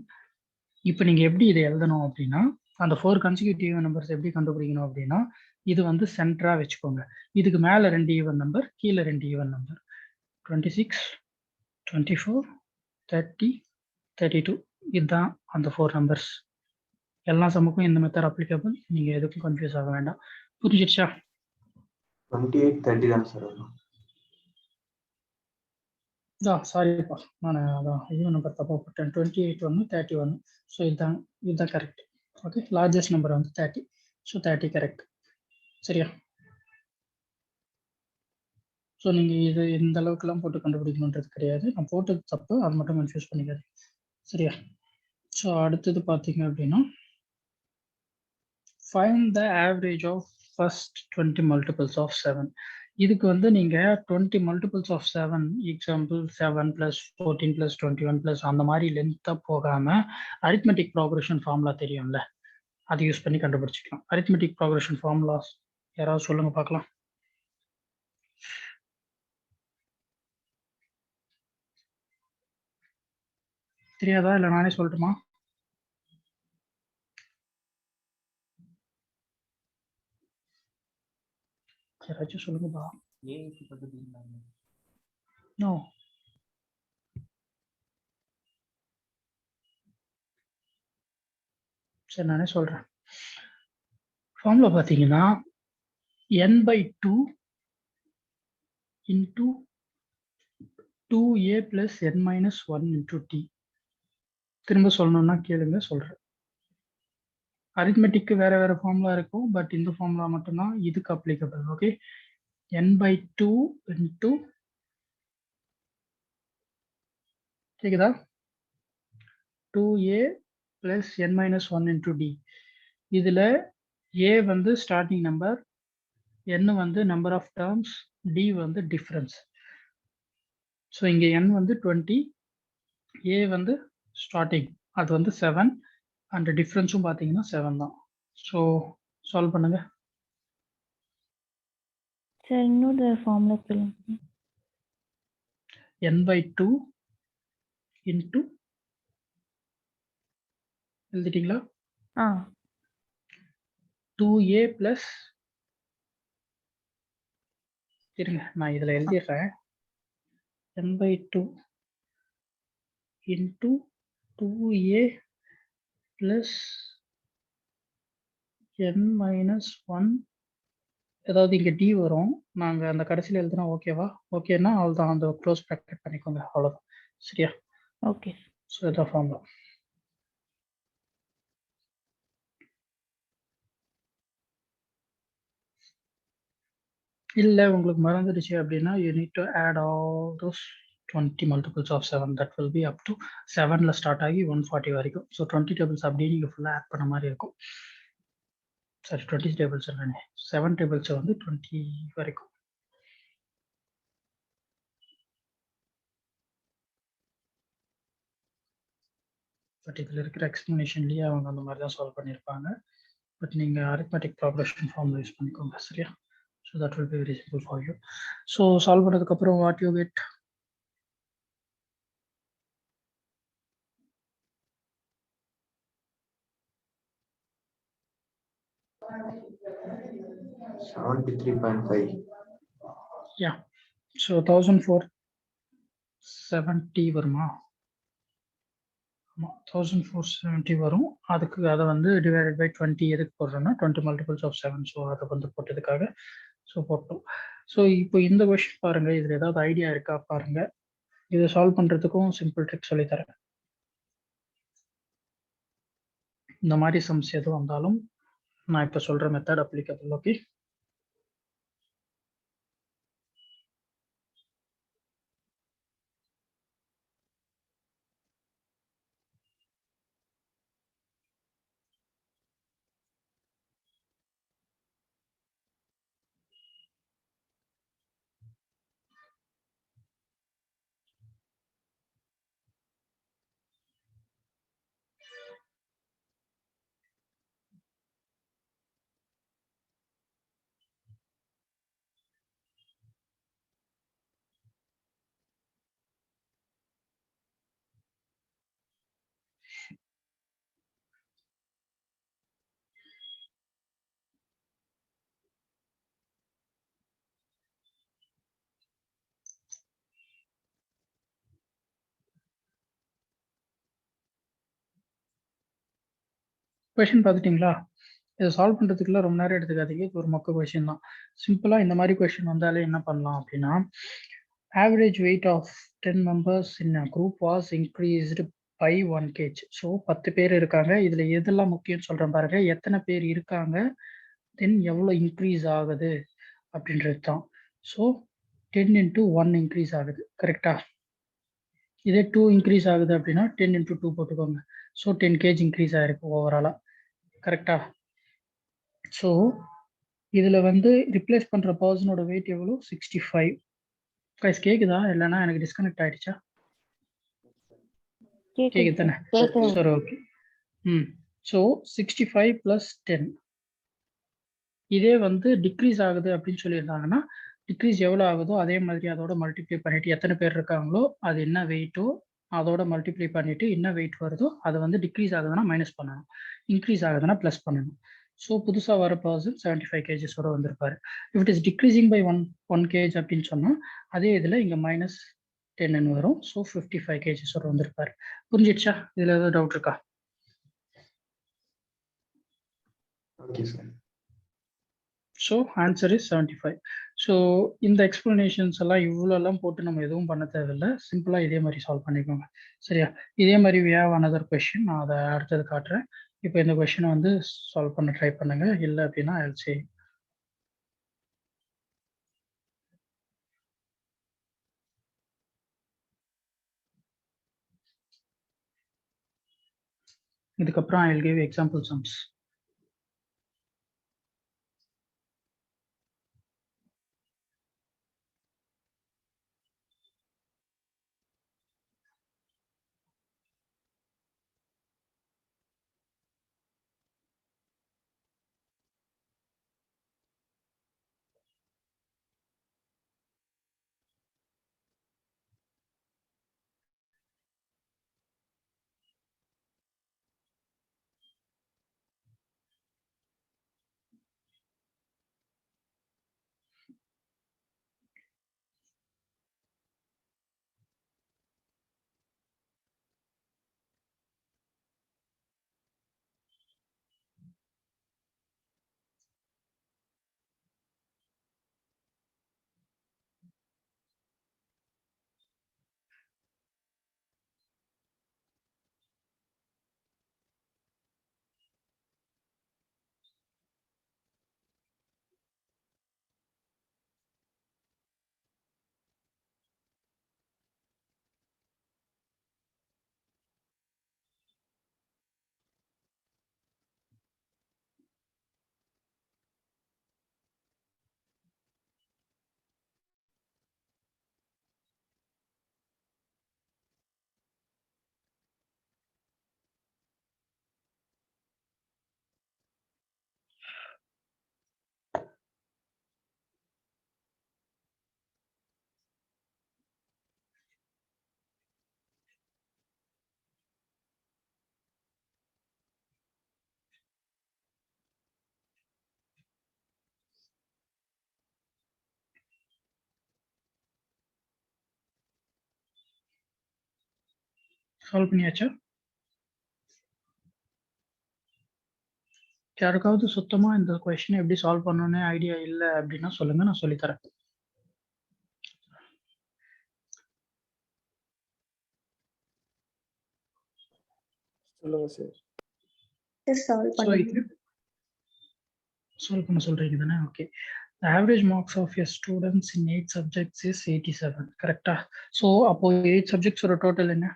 இப்போ நீங்கள் எப்படி இதை எழுதணும் அப்படின்னா அந்த 4 consecutive நம்பர்ஸ் எப்படி கண்டுபிடிக்கணும் அப்படின்னா இது வந்து சென்டராக வச்சுக்கோங்க. இதுக்கு மேலே 2 ஈவன் நம்பர், கீழே 2 ஈவன் நம்பர். 26, 24, 30, 32 இதுதான் அந்த 4 நம்பர்ஸ். எல்லா சமுக்கும் இந்த மெத்தட் அப்ளிகபிள். நீங்கள் எதுக்கும் கன்ஃபியூஸ் ஆக வேண்டாம். புரிஞ்சிடுச்சா? 28, 30 தான் சார் வரும். சாரிப்பா, நான் அதான் ஈவன் நம்பர் தப்பாக போட்டேன். 28 ஒன்று, 31. ஸோ இதுதான் கரெக்ட். ஓகே, லார்ஜஸ்ட் நம்பர் வந்து 30. So 30 correct. சரியா? ஸோ நீங்கள் இது இந்த அளவுக்குலாம் போட்டு கண்டுபிடிக்கணுன்றது கிடையாது. நான் போட்டது தப்பு, அது மட்டும் கன்ஃபியூஸ் பண்ணிக்காது. சரியா? ஸோ அடுத்தது பார்த்தீங்க அப்படின்னா find the average of first 20 multiples of 7. இதுக்கு வந்து நீங்கள் 20 மல்டிபிள்ஸ் ஆஃப் 7, எக்ஸாம்பிள் 7 + 14 + 21 + அந்த மாதிரி லென்த்தாக போகாமல் அரித்மெட்டிக் ப்ராக்ரெஷன் ஃபார்முலா தெரியும்ல, அதை யூஸ் பண்ணி கண்டுபிடிச்சிக்கலாம். அரித்மெட்டிக் ப்ராக்ரெஷன் ஃபார்முலாஸ் யாராவது சொல்லுங்க பார்க்கலாம். தெரியாதா? இல்லை நானே சொல்லட்டுமா? யாராச்சும் சொல்லுங்கப்பா. நோ. சரி நானே சொல்றேன். ஃபார்முலா பார்த்தீங்கன்னா n/2 into 2a plus n minus 1 into t. திரும்ப சொல்லணும்னா கேளுங்க சொல்றேன். அரித்மெட்டிக்கு வேற வேற ஃபார்முலா இருக்கும், பட் இந்த ஃபார்முலா மட்டும்தான் இதுக்கு அப்ளிகபிள். ஓகே, n/2 into கேக்குதா 2a plus n minus 1 into d. இதுல a வந்து ஸ்டார்டிங் நம்பர், n வந்து நம்பர் ஆஃப் டேர்ம்ஸ், d வந்து டிஃபரன்ஸ். ஸோ இங்க n வந்து 20, a வந்து ஸ்டார்டிங் அது வந்து 7 அண்ட் டிஃபரன்ஸும் பார்த்தீங்கன்னா 7 தான். ஸோ சால்வ் பண்ணுங்க. சார் இன்னொரு ஃபார்முலா சொல்லுங்க. n/2 into எழுதிட்டீங்களா? 2a plus இருங்க நான் இதுல எழுதிடுறேன். n/2 into 2a plus n minus 1, ஏதாவது இங்க d வரும், நாங்க அந்த கடைசியில் எழுதுனா ஓகேவா? ஓகேன்னா அவ்வளோதான், அந்த க்ளோஸ் ப்ராக்கெட் பண்ணிக்கோங்க, அவ்வளோதான். சரியா? ஓகே. ஸோ இதான் ஃபார்முலா. இல்லை உங்களுக்கு மறந்துடுச்சு அப்படின்னா you need to add all those 20 multiples of 7. that will be up to 7ல ஸ்டார்ட் ஆகி 140 வரைக்கும். ஸோ 20 டேபிள்ஸ் அப்படியே நீங்கள் ஃபுல்லாக ஆட் பண்ண மாதிரி இருக்கும். சாரி 20 டேபிள்ஸ் இல்லைண்ணே, 7 டேபிள்ஸ் வந்து 20 வரைக்கும். பட் இதில் இருக்கிற எக்ஸ்பிளனேஷன்லேயே அவங்க அந்த மாதிரி தான் சால்வ் பண்ணியிருப்பாங்க. பட் நீங்கள் அரித்மெட்டிக் ப்ராக்ரஷன் ஃபார்முலா யூஸ் பண்ணிக்கோங்க. சரியா? So that will be very simple for you. So solve பண்ணதுக்கப்புறம் what you get? Yeah. So 1470 வருமா? 1470 வரும். அதுக்கு அதை வந்து டிவைடட் பை 20 எதுக்கு போடுறோம்னா 20 மல்டிபிள்ஸ் ஆஃப் 7. ஸோ அதை வந்து போட்டதுக்காக ஸோ போட்டோம். ஸோ இப்போ இந்த கொஸ்டின் பாருங்க, இதில் ஏதாவது ஐடியா இருக்கா பாருங்க. இதை சால்வ் பண்ணுறதுக்கும் சிம்பிள் ட்ரிக் சொல்லித்தரேன். இந்த மாதிரி சம்ஸ் எதுவும் வந்தாலும் நான் இப்போ சொல்கிற மெத்தட் அப்ளிகபிள். ஓகே, கொஷின் பார்த்துட்டிங்களா? இதை சால்வ் பண்ணுறதுக்குலாம் ரொம்ப நேரம் எடுத்துக்காதீங்க. இது ஒரு மொக்க கொஷின் தான். சிம்பிளாக இந்த மாதிரி கொஷின் வந்தாலே என்ன பண்ணலாம் அப்படின்னா, average weight of 10 members in a group was increased by 1 kg. So 10 பேர் இருக்காங்க. இதில் எதெல்லாம் முக்கியம்னு சொல்கிறேன் பாருங்க. எத்தனை பேர் இருக்காங்க, தென் எவ்வளோ இன்க்ரீஸ் ஆகுது அப்படின்றது தான். ஸோ 10 into 1 இன்க்ரீஸ் ஆகுது. கரெக்டா? இதே 2 இன்க்ரீஸ் ஆகுது அப்படின்னா 10 into 2 போட்டுக்கோங்க. ஸோ 10 kg இன்க்ரீஸ் ஆகிருக்கு ஓவராலாக. கரெக்டா? ஸோ இதில் வந்து ரிப்ளேஸ் பண்ணுற பர்சனோட வெயிட் எவ்வளோ? 65. கைஸ் கேக்குதா? இல்லைன்னா எனக்கு டிஸ்கனெக்ட் ஆயிடுச்சா? கேக்குது தானே? சரி, ஓகே. ஸோ 65 + 10. இதே வந்து டிக்ரீஸ் ஆகுது அப்படின்னு சொல்லியிருந்தாங்கன்னா, டிக்ரீஸ் எவ்வளோ ஆகுதோ அதே மாதிரி அதோட மல்டிப்ளை பண்ணிட்டு எத்தனை பேர் இருக்காங்களோ அது என்ன வெயிட்டோ அதோட மல்டிப்ளை பண்ணிட்டு என்ன வெயிட் வருதோ அதை வந்து டிக்ரீஸ் ஆகுதுன்னா மைனஸ் பண்ணணும், இன்க்ரீஸ் ஆகுதுன்னா ப்ளஸ் பண்ணணும். ஸோ புதுசாக வர பர்சன் 75 kgs வர வந்திருப்பாரு. If it is decreasing by one kg அப்படின்னு சொன்னால் அதே இதில் இங்கே -10 வரும். ஸோ 55 kgs வர வந்திருப்பாரு. புரிஞ்சிடுச்சா? இதில் ஏதாவது டவுட் இருக்கா? Okay sir. So answer is 75. So இந்த எக்ஸ்பிளனேஷன்ஸ் எல்லாம் இவ்வளோலாம் போட்டு நம்ம எதுவும் பண்ண தேவையில்லை. சிம்பிளாக இதே மாதிரி சால்வ் பண்ணிக்கோங்க. சரியா? இதே மாதிரி we have another question. நான் அதை அடுத்தது காட்டுறேன். இப்போ இந்த கொஷினை வந்து சால்வ் பண்ண ட்ரை பண்ணுங்க. இல்லை அப்படின்னா I'll say. இதுக்கப்புறம் I'll give example sums. Solve பண்ணியாச்சா? யாருக்காவது சுத்தமா இந்த கொஸ்டினை எப்படி சால்வ் பண்ணணும்னு ஐடியா இல்லை அப்படின்னா சொல்லுங்க, நான் சொல்லித்தரேன். சொல்லுங்க சார். சால்வ் ஸோ பண்ணுங்க. சால்வ் பண்ண சொல்றீங்க தானே? Okay. The average marks of your students in 8 subjects is 87. கரெக்டா? ஸோ அப்போ 8 subjects ஒரு டோட்டல் என்ன?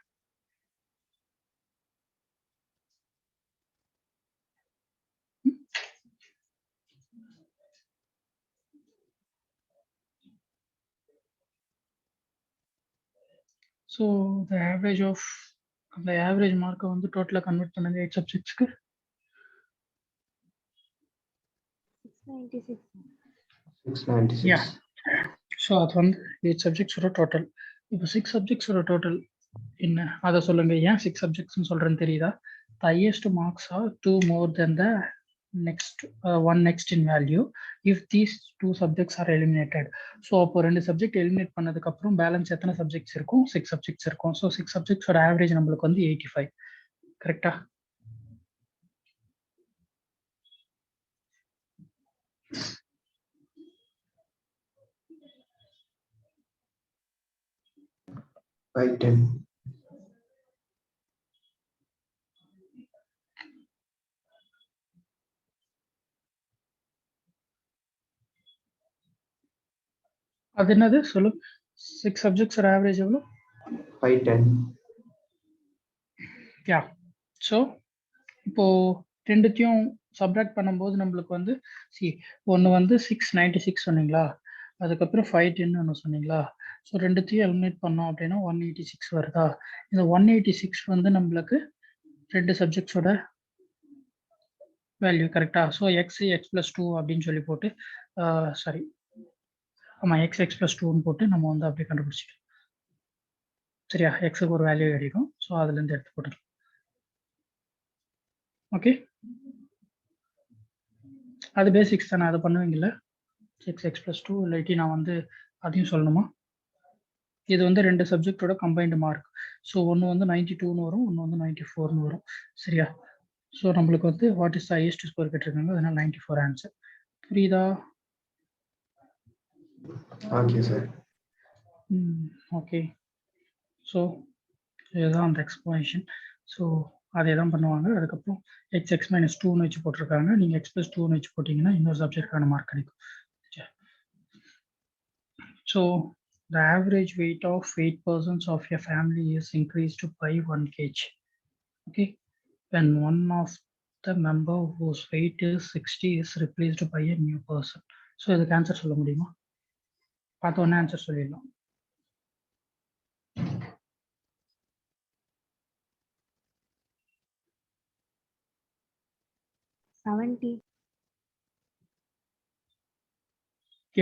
ஸோ the average of அந்த ஆவரேஜ் மார்க்கை வந்து டோட்டலாக கன்வெர்ட் பண்ணுங்க 8 சப்ஜெக்ட்ஸ்க்கு. 696. யா. ஸோ அது வந்து 8 சப்ஜெக்ட்ஸோட டோட்டல். இப்போ 6 சப்ஜெக்ட்ஸோட டோட்டல் என்ன அதை சொல்லுங்க. ஏன் 6 சப்ஜெக்ட்ஸ்னு சொல்றேன்னு தெரியுதா? The highest marks are 2 more than the one next in value if these 2 subjects are eliminated. So அப்போ 2 சப்ஜெக்ட் எலிமினேட் பண்ணதுக்கு அப்புறம் பேலன்ஸ் எத்தனை சப்ஜெக்ட்ஸ் இருக்கும்? 6 சப்ஜெக்ட்ஸ் இருக்கும். ஸோ 6 சப்ஜெக்ட்ஸோட ஆவரேஜ் நம்மளுக்கு வந்து 85. கரெக்டா? By 10. அது என்னது சொல்லு? 6 சப்ஜெக்ட்ஸோட ஆவரேஜ் எவ்வளோ? 510. யா. ஸோ இப்போ ரெண்டுத்தையும் சப்ராக்ட் பண்ணும்போது நம்மளுக்கு வந்து ஒன்று வந்து 696 சொன்னீங்களா, அதுக்கப்புறம் 510 ஒன்று சொன்னீங்களா. ஸோ ரெண்டுத்தையும் எலிமினேட் பண்ணோம் அப்படின்னா 186 வருதா? இந்த 186 வந்து நம்மளுக்கு 2 சப்ஜெக்ட்ஸோட வேல்யூ. கரெக்டா? ஸோ x+2 அப்படின்னு சொல்லி போட்டு சாரி ஆமாம் x+2ன்னு போட்டு நம்ம வந்து அப்படியே கண்டுபிடிச்சிக்கலாம். சரியா? எக்ஸுக்கு ஒரு வேல்யூ கிடைக்கும். ஸோ அதுலேருந்து எடுத்து போட்டுக்கலாம். ஓகே. அது பேசிக்ஸ் தானே, அதை பண்ணுவீங்கல்ல. x+2 இல்லாட்டி நான் வந்து அதையும் சொல்லணுமா? இது வந்து 2 சப்ஜெக்டோட கம்பைன்டு மார்க். ஸோ ஒன்று வந்து 92ன்னு வரும், ஒன்று வந்து 94ன்னு வரும். சரியா? ஸோ நம்மளுக்கு வந்து வாட் இஸ் ஹையஸ்ட் ஸ்கோர் கேட்டிருக்காங்க, அதனால 94 ஆன்சர். புரியுதா? Okay sir. ஓகே. ஸோ இதுதான் அந்த எக்ஸ்பிளனேஷன். ஸோ அதே தான் பண்ணுவாங்க. அதுக்கப்புறம் x(-2)ன்னு வச்சு போட்டிருக்காங்க. நீங்கள் x+2ன்னு வச்சு போட்டிங்கன்னா இன்னொரு சப்ஜெக்டுக்கான மார்க் கிடைக்கும். So the average weight of 8 persons of your family is increased by 1 kg. Okay, when one of the member whose weight is 60 is replaced by a new person. So இதுக்கு ஆன்சர் சொல்ல முடியுமா? பார்த்த உடனே ஆன்சர் சொல்லிடலாம்.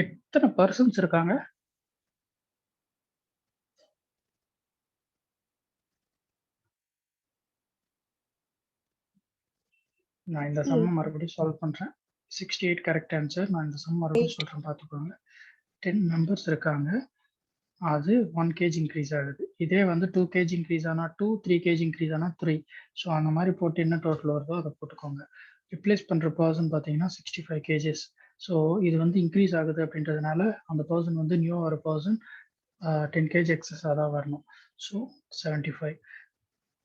எத்தனை பர்சன்ஸ் இருக்காங்க? நான் இந்த சம் மறுபடியும் சால்வ் பண்றேன். 68 கரெக்ட் ஆன்சர். நான் இந்த சம் மறுபடியும் சொல்றேன், பார்த்துக்கோங்க. 10 மெம்பர்ஸ் இருக்காங்க, அது 1 kg இன்க்ரீஸ் ஆகுது. இதே வந்து 2 kg இன்க்ரீஸ் ஆனா 2, 3 kg இன்க்ரீஸ் ஆனா 3. ஸோ அந்த மாதிரி போட்டு என்ன டோட்டல் வருதோ அதை போட்டுக்கோங்க. ரிப்ளேஸ் பண்ற பர்சன் பார்த்தீங்கன்னா 65 kgs. ஸோ இது வந்து இன்க்ரீஸ் ஆகுது அப்படின்றதுனால அந்த பர்சன் வந்து நியூ ஒரு பர்சன் 10 kg எக்ஸஸாக தான் வரணும். ஸோ 75.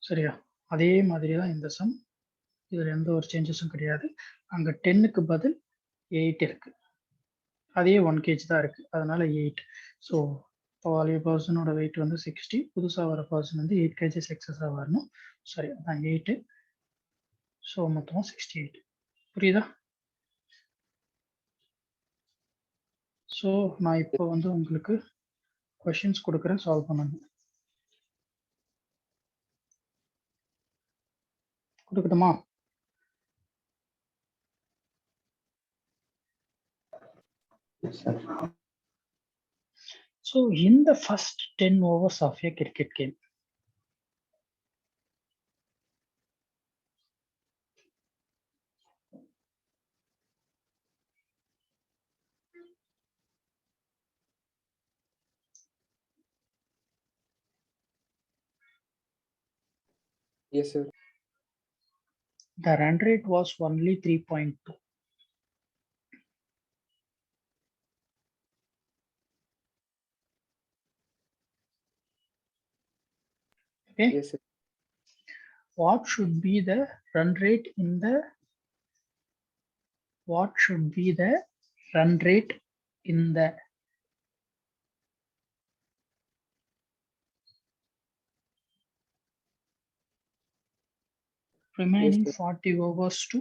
சரியா? அதே மாதிரி தான் இந்த சம். இதில் எந்த ஒரு சேஞ்சஸும் கிடையாது. அங்கே 10க்கு பதில் 8 இருக்கு, அதே 1 kg தான் இருக்கு, அதனால 8. ஸோ பழைய பர்சனோட வெயிட் வந்து 60, புதுசாக வர பர்சன் வந்து 8 kg எக்ஸஸாக வரணும். சரி, அதான் 8. ஸோ மொத்தமாக 68. புரியுதா? ஸோ நான் இப்போ வந்து உங்களுக்கு கொஷின்ஸ் கொடுக்குறேன், சால்வ் பண்ணுங்க. கொடுக்கட்டுமா? So in the first 10 overs of a cricket game, Yes, sir. the run rate was only 3.2. Okay. Yes, sir. What should be the run rate in the remaining Yes, sir. 40 overs to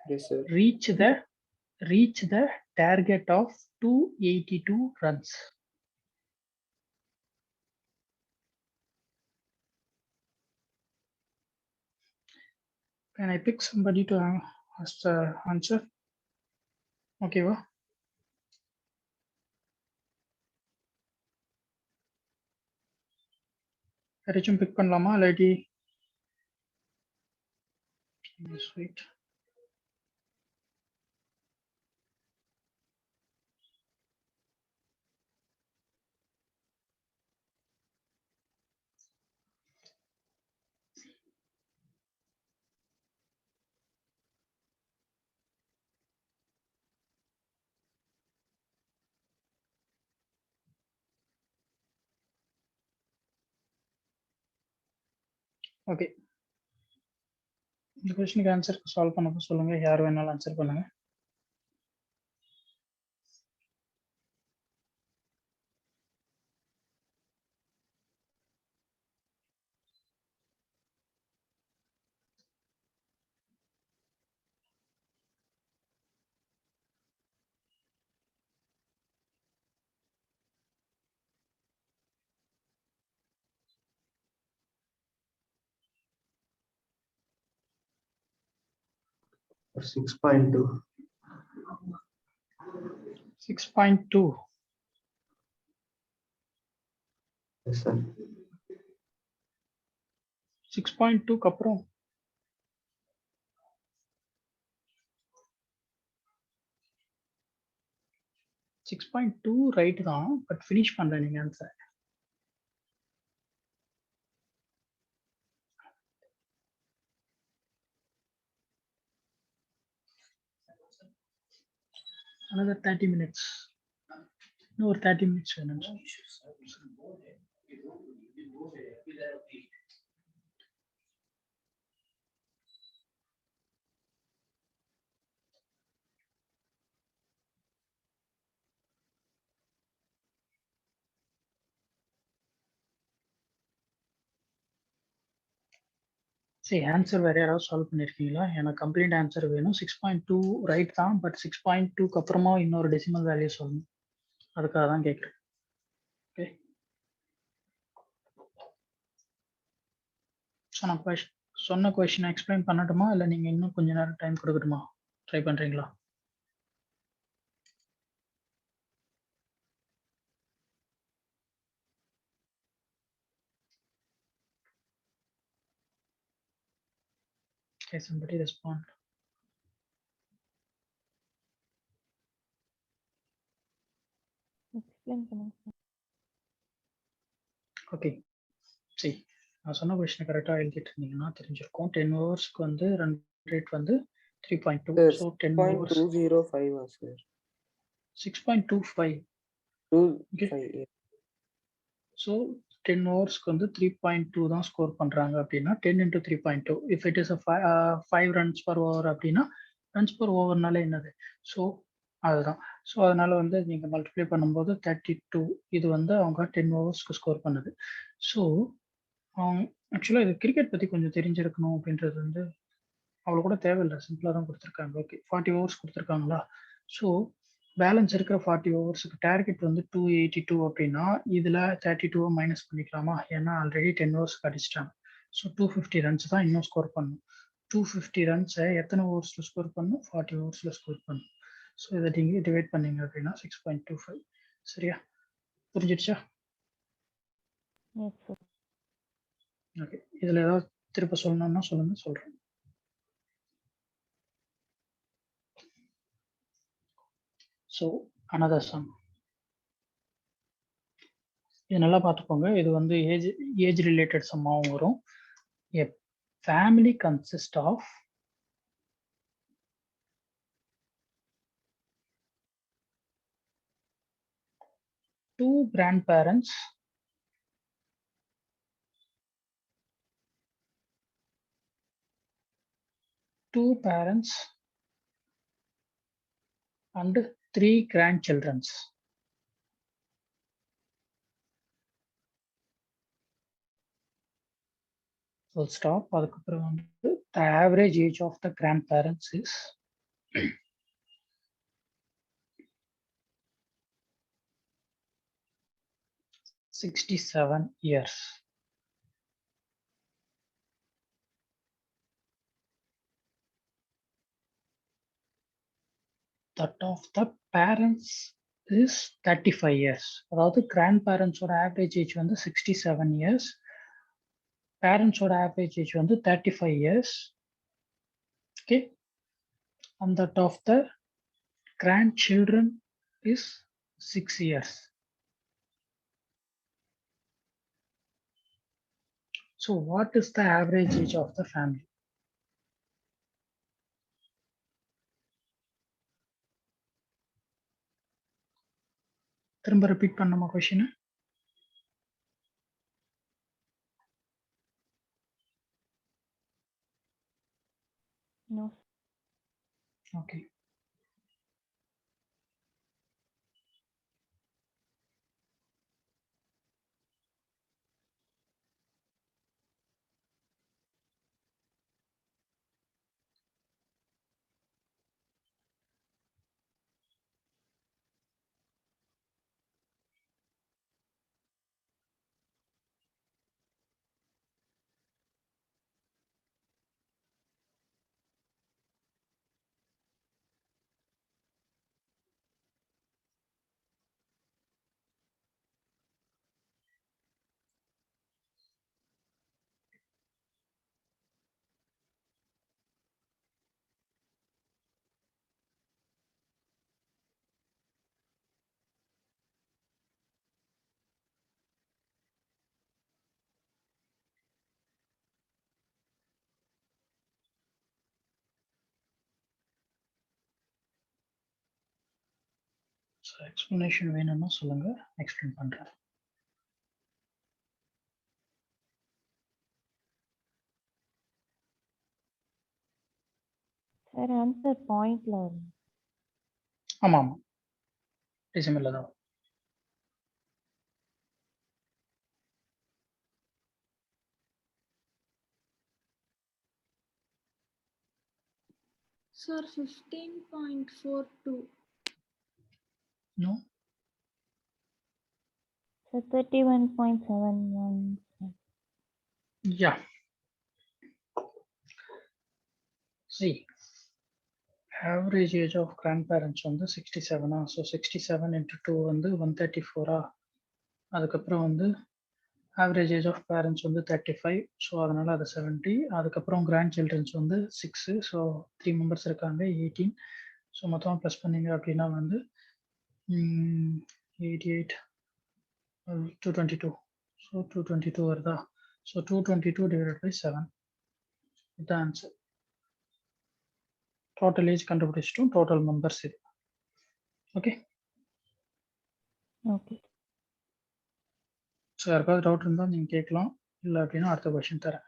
Yes, sir. reach the target of 282 runs. Can I pick somebody to ask the answer? Okay, va? யாராச்சும் பிக் பண்ணலாமா இல்லாட்டி ஸ்வீட்? ஓகே, இந்த கொஸ்டினுக்கு ஆன்சர் சால்வ் பண்ணப்போ சொல்லுங்க, யார் வேணாலும் ஆன்சர் பண்ணுங்க. For 6.2. 6.2. Yes, sir. 6.2க்கு அப்புறம் 6.2 ரைட் தான், பட் ஃபினிஷ் பண்ணல நீங்க ஆன்சர். another 30 minutes. இன்னும் ஒரு 30 minutes வேணும். சரி, ஆன்சர் வேற யாராவது சால்வ் பண்ணிருக்கீங்களா? எனக்கு கம்ப்ளீட் ஆன்சர் வேணும். 6.2 ரைட் தான், பட் 6.2க்கு அப்புறமா இன்னொரு டெசிமல் வேல்யூ சொல்லணும். அதுக்காக தான் கேட்குறேன். ஓகே, சொன்ன கொஸ்டின் எக்ஸ்பிளைன் பண்ணட்டுமா, இல்லை நீங்க இன்னும் கொஞ்ச நேரம் டைம் கொடுக்கட்டுமா? ட்ரை பண்றீங்களா? Okay, somebody respond. எக்ஸ்பிளைன் பண்ணுங்க சார். ஓகே, சரி, நான் சொன்ன கொஸ்டின் கரெக்டாக எழுதிட்டு இருந்தீங்கன்னா தெரிஞ்சிருக்கும். 10 ஹவர்ஸ்க்கு வந்து ரன் ரேட் வந்து 3.2. Sir, so 10 hours 6.205 sir. 6.25. 25, yeah. So 10 ஹவர்ஸ்க்கு வந்து 3.2 தான் ஸ்கோர் பண்றாங்க அப்படின்னா 10 into 3.2. If it is 5 runs per over அப்படின்னா ரன்ஸ் per ஓவர்னால என்னது? ஸோ அதுதான். ஸோ அதனால வந்து நீங்க மல்டிப்ளை பண்ணும்போது 32. இது வந்து அவங்க 10 ஹவர்ஸ்க்கு ஸ்கோர் பண்ணுது. ஸோ ஆக்சுவலாக இது கிரிக்கெட் பத்தி கொஞ்சம் தெரிஞ்சிருக்கணும் அப்படின்றது வந்து அவ்வளோ கூட தேவையில்லை, சிம்பிளாக தான் கொடுத்துருக்காங்க. ஓகே, 40 ஹவர்ஸ் கொடுத்துருக்காங்களா? ஸோ பேலன்ஸ் இருக்கிற 40 ஓவர்ஸுக்கு டார்கெட் வந்து 282 அப்படின்னா இதில் 32 மைனஸ் பண்ணிக்கலாமா? ஏன்னா ஆல்ரெடி 10 ஓவர்ஸ்க்கு அடிச்சிட்டாங்க. ஸோ 250 ரன்ஸ் தான் இன்னும் ஸ்கோர் பண்ணணும். 250 ரன்ஸை எத்தனை ஓவர்ஸில் ஸ்கோர் பண்ணணும்? 40 ஓவர்ஸில் ஸ்கோர் பண்ணணும். ஸோ இதை நீங்கள் டிவைட் பண்ணீங்க அப்படின்னா 6.25. சரியா, புரிஞ்சிடுச்சா? Yes sir. ஓகே, இதில் ஏதாவது திருப்ப சொல்லணும்னா சொல்லுங்க, சொல்கிறேன். ஸோ அனதர் சம், இது நல்லா பார்த்துக்கோங்க. இது வந்து ஏஜ் ரிலேட்டட் சம்மாவும் வரும். A family consists of 2 grandparents, 2 parents and 3 grandchildren. Full stop. அதுக்கப்புறம் வந்து the average age of the grandparents is 67 years. That of the parents is 35 years. அதாவது grandparents ஓட average age வந்து 67 years. Parents ஓட average age வந்து 35 years. Okay, and that of the grandchildren is 6 years. So what is the average age of the family? திரும்ப ரிப்பீட் பண்ணுமா question? No. Okay, so explanation வேணும்னா சொல்லுங்க, எக்ஸ்பிளைன் பண்றேன். Sir, answer point ல வரும். ஆமா ஆமா, டிசம்பர்ல தான். Sir, 15.42. No, Sir, 31.71. yeah. See, average age of grandparents வந்து 67. ஸோ 67 into 2 வந்து 134. அதுக்கப்புறம் வந்து ஆவரேஜ் ஏஜ் ஆஃப் பேரண்ட்ஸ் வந்து 35. ஸோ அதனால அது 70. அதுக்கப்புறம் கிராண்ட் சில்ட்ரன்ஸ் வந்து 6. ஸோ 3 மெம்பர்ஸ் இருக்காங்க, 18. ஸோ மொத்தமாக ப்ளஸ் பண்ணீங்க அப்படின்னா வந்து 88 222. ஸோ 222 வருதா? So 222 divided by 7. இதுதான் ஆன்சர். டோட்டல் ஏஜ் கண்டுபிடிச்சிட்டோம், டோட்டல் மெம்பர்ஸ் இது. Okay, Okay. ஸோ யாருக்காவது டவுட் இருந்தால் நீங்கள் கேட்கலாம், இல்லை அப்படின்னா அடுத்த கொஸ்டின் தரேன்.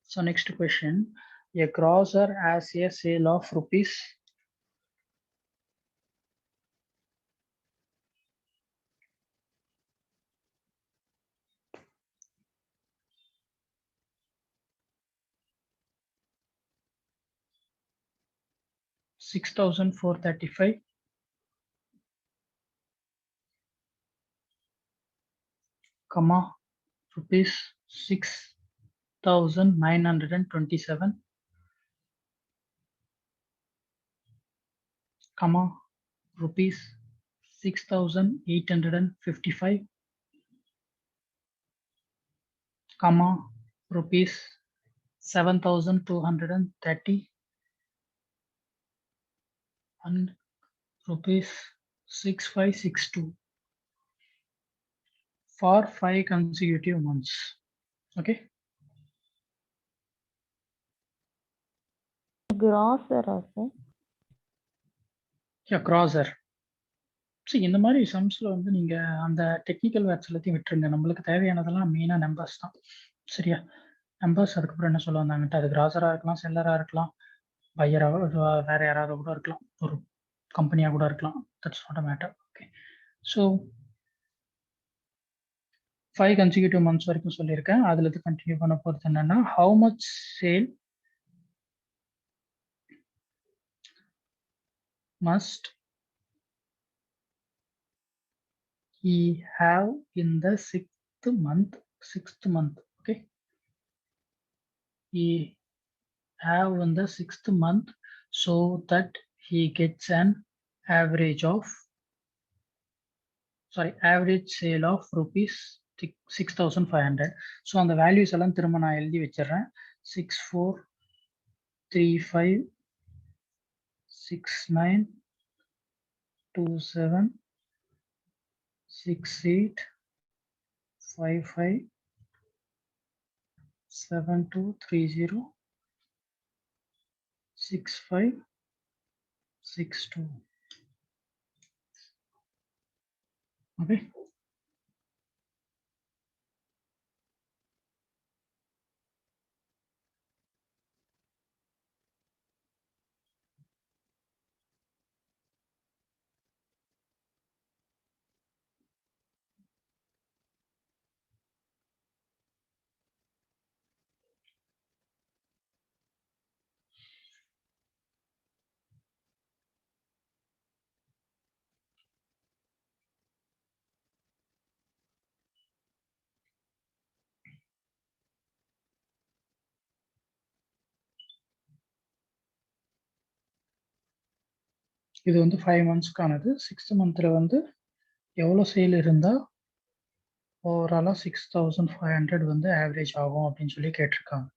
So next question, a grocer has a sale of rupees 6,435, comma rupees 6,927, comma rupees 6,855, comma rupees 7,230, and rupees 6562 for 5 consecutive months. Okay, Grocer, sir. yeah, grocer. See, இந்த மாதிரி சம்ஸ்ல வந்து நீங்க அந்த டெக்னிக்கல் வேர்ட்ஸ் எல்லாத்தையும் விட்டுருங்க. நம்மளுக்கு தேவையானதெல்லாம் மெயினா நம்பர்ஸ் தான். சரியா? நம்பர்ஸ். அதுக்கப்புறம் என்ன சொல்ல வந்தாங்கன்ட்டு, அது கிராசரா இருக்கலாம், செல்லரா இருக்கலாம், பையரா, வேற யாராவது கூட இருக்கலாம், ஒரு கம்பெனியா கூட இருக்கலாம். That's not a matter. Okay, so 5 consecutive months வரைக்கும் சொல்லியிருக்கேன். அதுல இருந்து கண்டினியூ பண்ண போறது என்னன்னா, how much sale must he have in the 6th month? Okay, he have in the 6th month so that he gets an average sale of rupees 6,500. So அந்த வேல்யூஸ் எல்லாம் திரும்ப நான் எழுதி வச்சிடுறேன். 6435 6927 6855 7230 6562. Okay, இது வந்து 5 monthsக்கானது. 6th monthல வந்து எவ்வளோ சேல் இருந்தா ஓவராலா 6,500 வந்து ஆவரேஜ் ஆகும் அப்படின்னு சொல்லி கேட்டிருக்காங்க.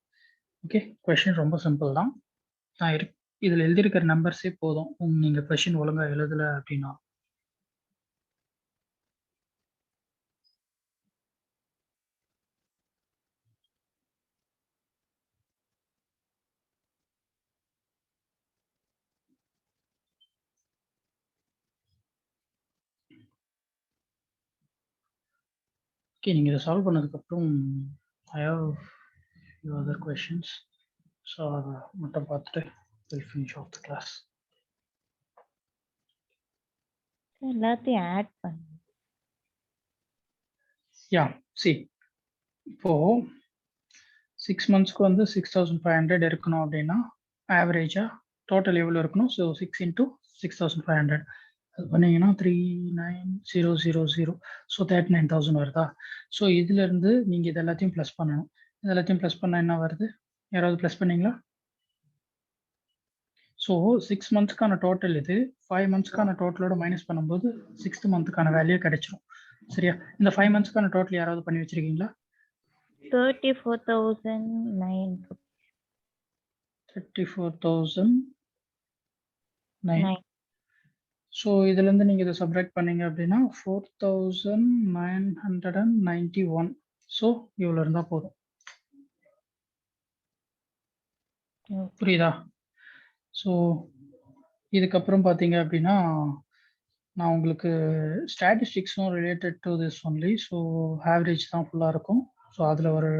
ஓகே, கொஸ்டின் ரொம்ப சிம்பிள் தான். நான் இதுல எழுதியிருக்கிற நம்பர்ஸே போதும், நீங்க கொஸ்டின் ஒழுங்கா எழுதல அப்படின்னா. ஓகே, நீங்கள் இதை சால்வ் பண்ணதுக்கப்புறம் I have few other questions. So அதை மட்டும் பார்த்துட்டு we'll finish off the class. எல்லாத்தையும் ஆட் பண்ணு. Yeah, see, இப்போ 6 monthsக்கு வந்து 6500 இருக்கணும் அப்படின்னா ஆவரேஜா டோட்டல் எவ்வளோ இருக்கணும்? ஸோ 6 into 6500 அது பண்ணீங்கன்னா 39000. ஸோ 39000 வருதா? ஸோ இதுல இருந்து நீங்க இது எல்லாத்தையும் ப்ளஸ் பண்ணணும். இது எல்லாத்தையும் ப்ளஸ் பண்ணா என்ன வருது? யாராவது ப்ளஸ் பண்ணீங்களா? ஸோ 6 monthsக்கான டோட்டல் இது, 5 monthsக்கான டோட்டலோட மைனஸ் பண்ணும்போது 6th monthக்கான வேல்யூ கிடைச்சிரும். சரியா? இந்த 5 monthsக்கான டோட்டல் யாராவது பண்ணி வச்சிருக்கீங்களா? 34,009. 34,009. ஸோ இதுல இருந்து நீங்க இதை சப்ராக்ட் பண்ணீங்க அப்படின்னா 4,991. ஸோ இவ்வளோ இருந்தா போதும். புரியுதா? ஸோ இதுக்கப்புறம் பார்த்தீங்க அப்படின்னா நான் உங்களுக்கு ஸ்டாட்டிஸ்டிக்ஸும் related to this only. So average தான் ஃபுல்லாக இருக்கும். ஸோ அதில் ஒரு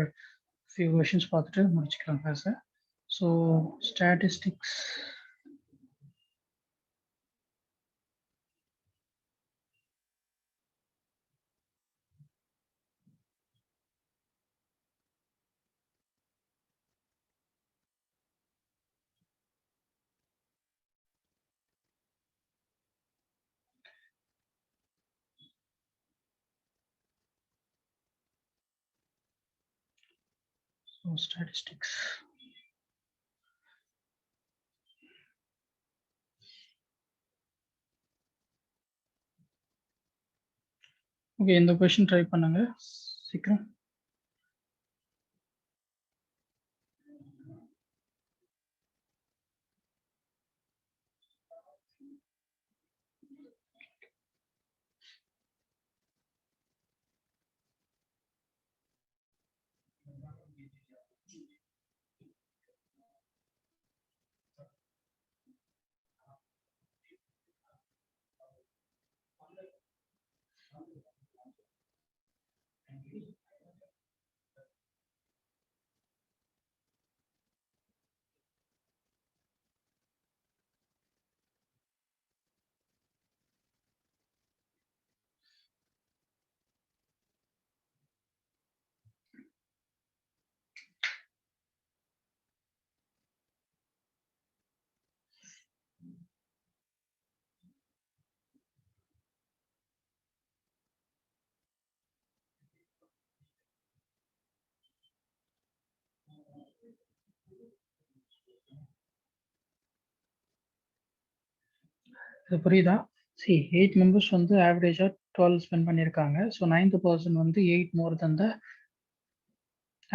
ஃபியூ கொஷின்ஸ் பார்த்துட்டு முடிச்சுக்கலாம் கிளாஸை. So statistics statistics. ஓகே, இந்த கொஸ்டின் ட்ரை பண்ணுங்க சீக்கிரம். இது புரியுதா? சி 8 மெம்பர்ஸ் வந்து ஆவரேஜா 12 ஸ்பெண்ட் பண்ணியிருக்காங்க. ஸோ 9th person வந்து 8 more than the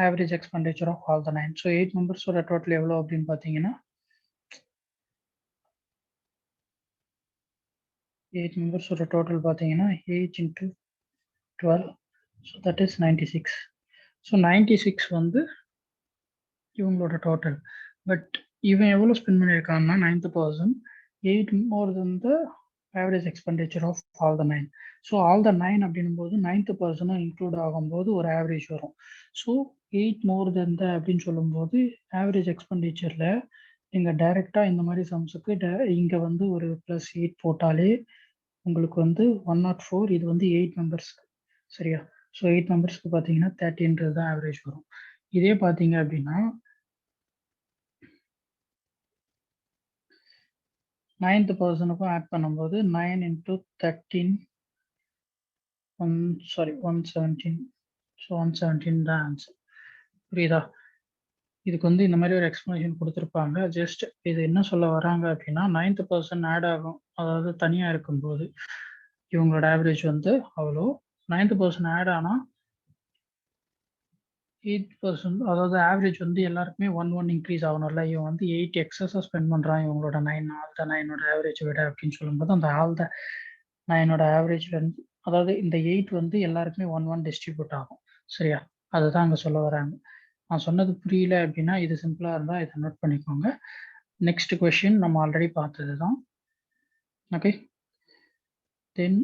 average expenditure of all the 9. So 8 மெம்பர்ஸோட டோட்டல் எவ்வளோ அப்படின்னு பார்த்தீங்கன்னா 8 மெம்பர்ஸோட டோட்டல் பார்த்தீங்கன்னா 8 into 12. So that is 96. So 96 வந்து இவங்களோட டோட்டல். பட் இவன் எவ்வளோ ஸ்பெண்ட் பண்ணியிருக்காங்கன்னா 9th person 8 more than the average expenditure of all the 9. So all the 9 அப்படின்னும் போது 9th person இன்க்ளூட் ஆகும்போது ஒரு ஆவரேஜ் வரும். ஸோ 8 more than the அப்படின்னு சொல்லும்போது ஆவரேஜ் எக்ஸ்பெண்டிச்சர்ல நீங்க டைரக்டா இந்த மாதிரி சம்ஸுக்கு இங்க வந்து ஒரு +8 போட்டாலே உங்களுக்கு வந்து 104. இது வந்து 8 மெம்பர்ஸ்க்கு. சரியா? ஸோ 8 மெம்பர்ஸ்க்கு பார்த்தீங்கன்னா 30ன்றது தான் ஆவரேஜ் வரும். இதே பார்த்தீங்க அப்படின்னா 9th personக்கும் ஆட் பண்ணும்போது 9 into 13 117. ஸோ 117 தான் ஆன்சர். புரியுதா? இதுக்கு வந்து இந்த மாதிரி ஒரு எக்ஸ்பிளனேஷன் கொடுத்துருப்பாங்க. ஜஸ்ட் இது என்ன சொல்ல வராங்க அப்படின்னா 9th person ஆட் ஆகும், அதாவது தனியாக இருக்கும்போது இவங்களோட ஆவரேஜ் வந்து அவ்வளோ. 9th person ஆட் ஆனால் 8%, அதாவது ஆவரேஜ் வந்து எல்லாருக்குமே 1 இன்க்ரீஸ் ஆகணும்ல. இவன் வந்து 8 எக்ஸஸாக ஸ்பெண்ட் பண்ணுறான் இவங்களோட 9 ஆல் த 9ஓட ஆவரேஜ் விட அப்படின்னு சொல்லும்போது அந்த ஆல் த 9ஓட ஆவரேஜ்ல இருந்து, அதாவது இந்த 8 வந்து எல்லாருக்குமே 1 டிஸ்ட்ரிபியூட் ஆகும். சரியா? அதுதான் அங்கே சொல்ல வராங்க. நான் சொன்னது புரியல அப்படின்னா இது சிம்பிளாக இருந்தால் இதை நோட் பண்ணிக்கோங்க. நெக்ஸ்ட் கொஸ்டின் நம்ம ஆல்ரெடி பார்த்தது தான். ஓகே, தென்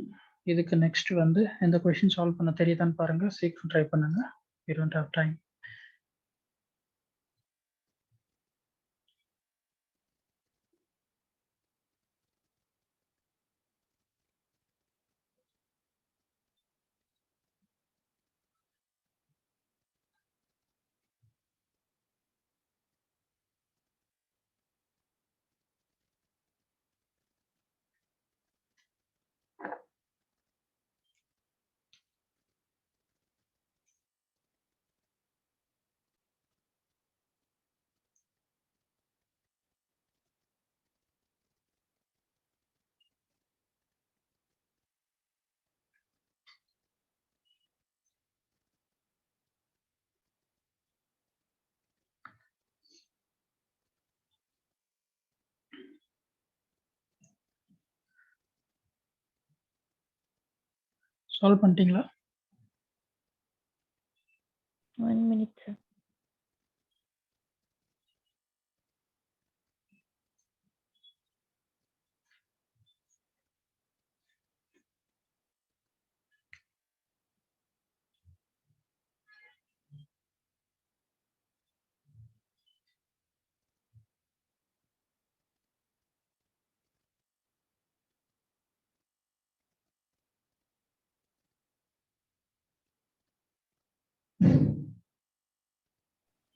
இதுக்கு நெக்ஸ்ட் வந்து இந்த கொஷின் சால்வ் பண்ண தெரியுதான்னு பாருங்க, சீக்கிரம் ட்ரை பண்ணுங்க. You don't have time. Solve பண்ணிட்டீங்களா? 1 minute, sir.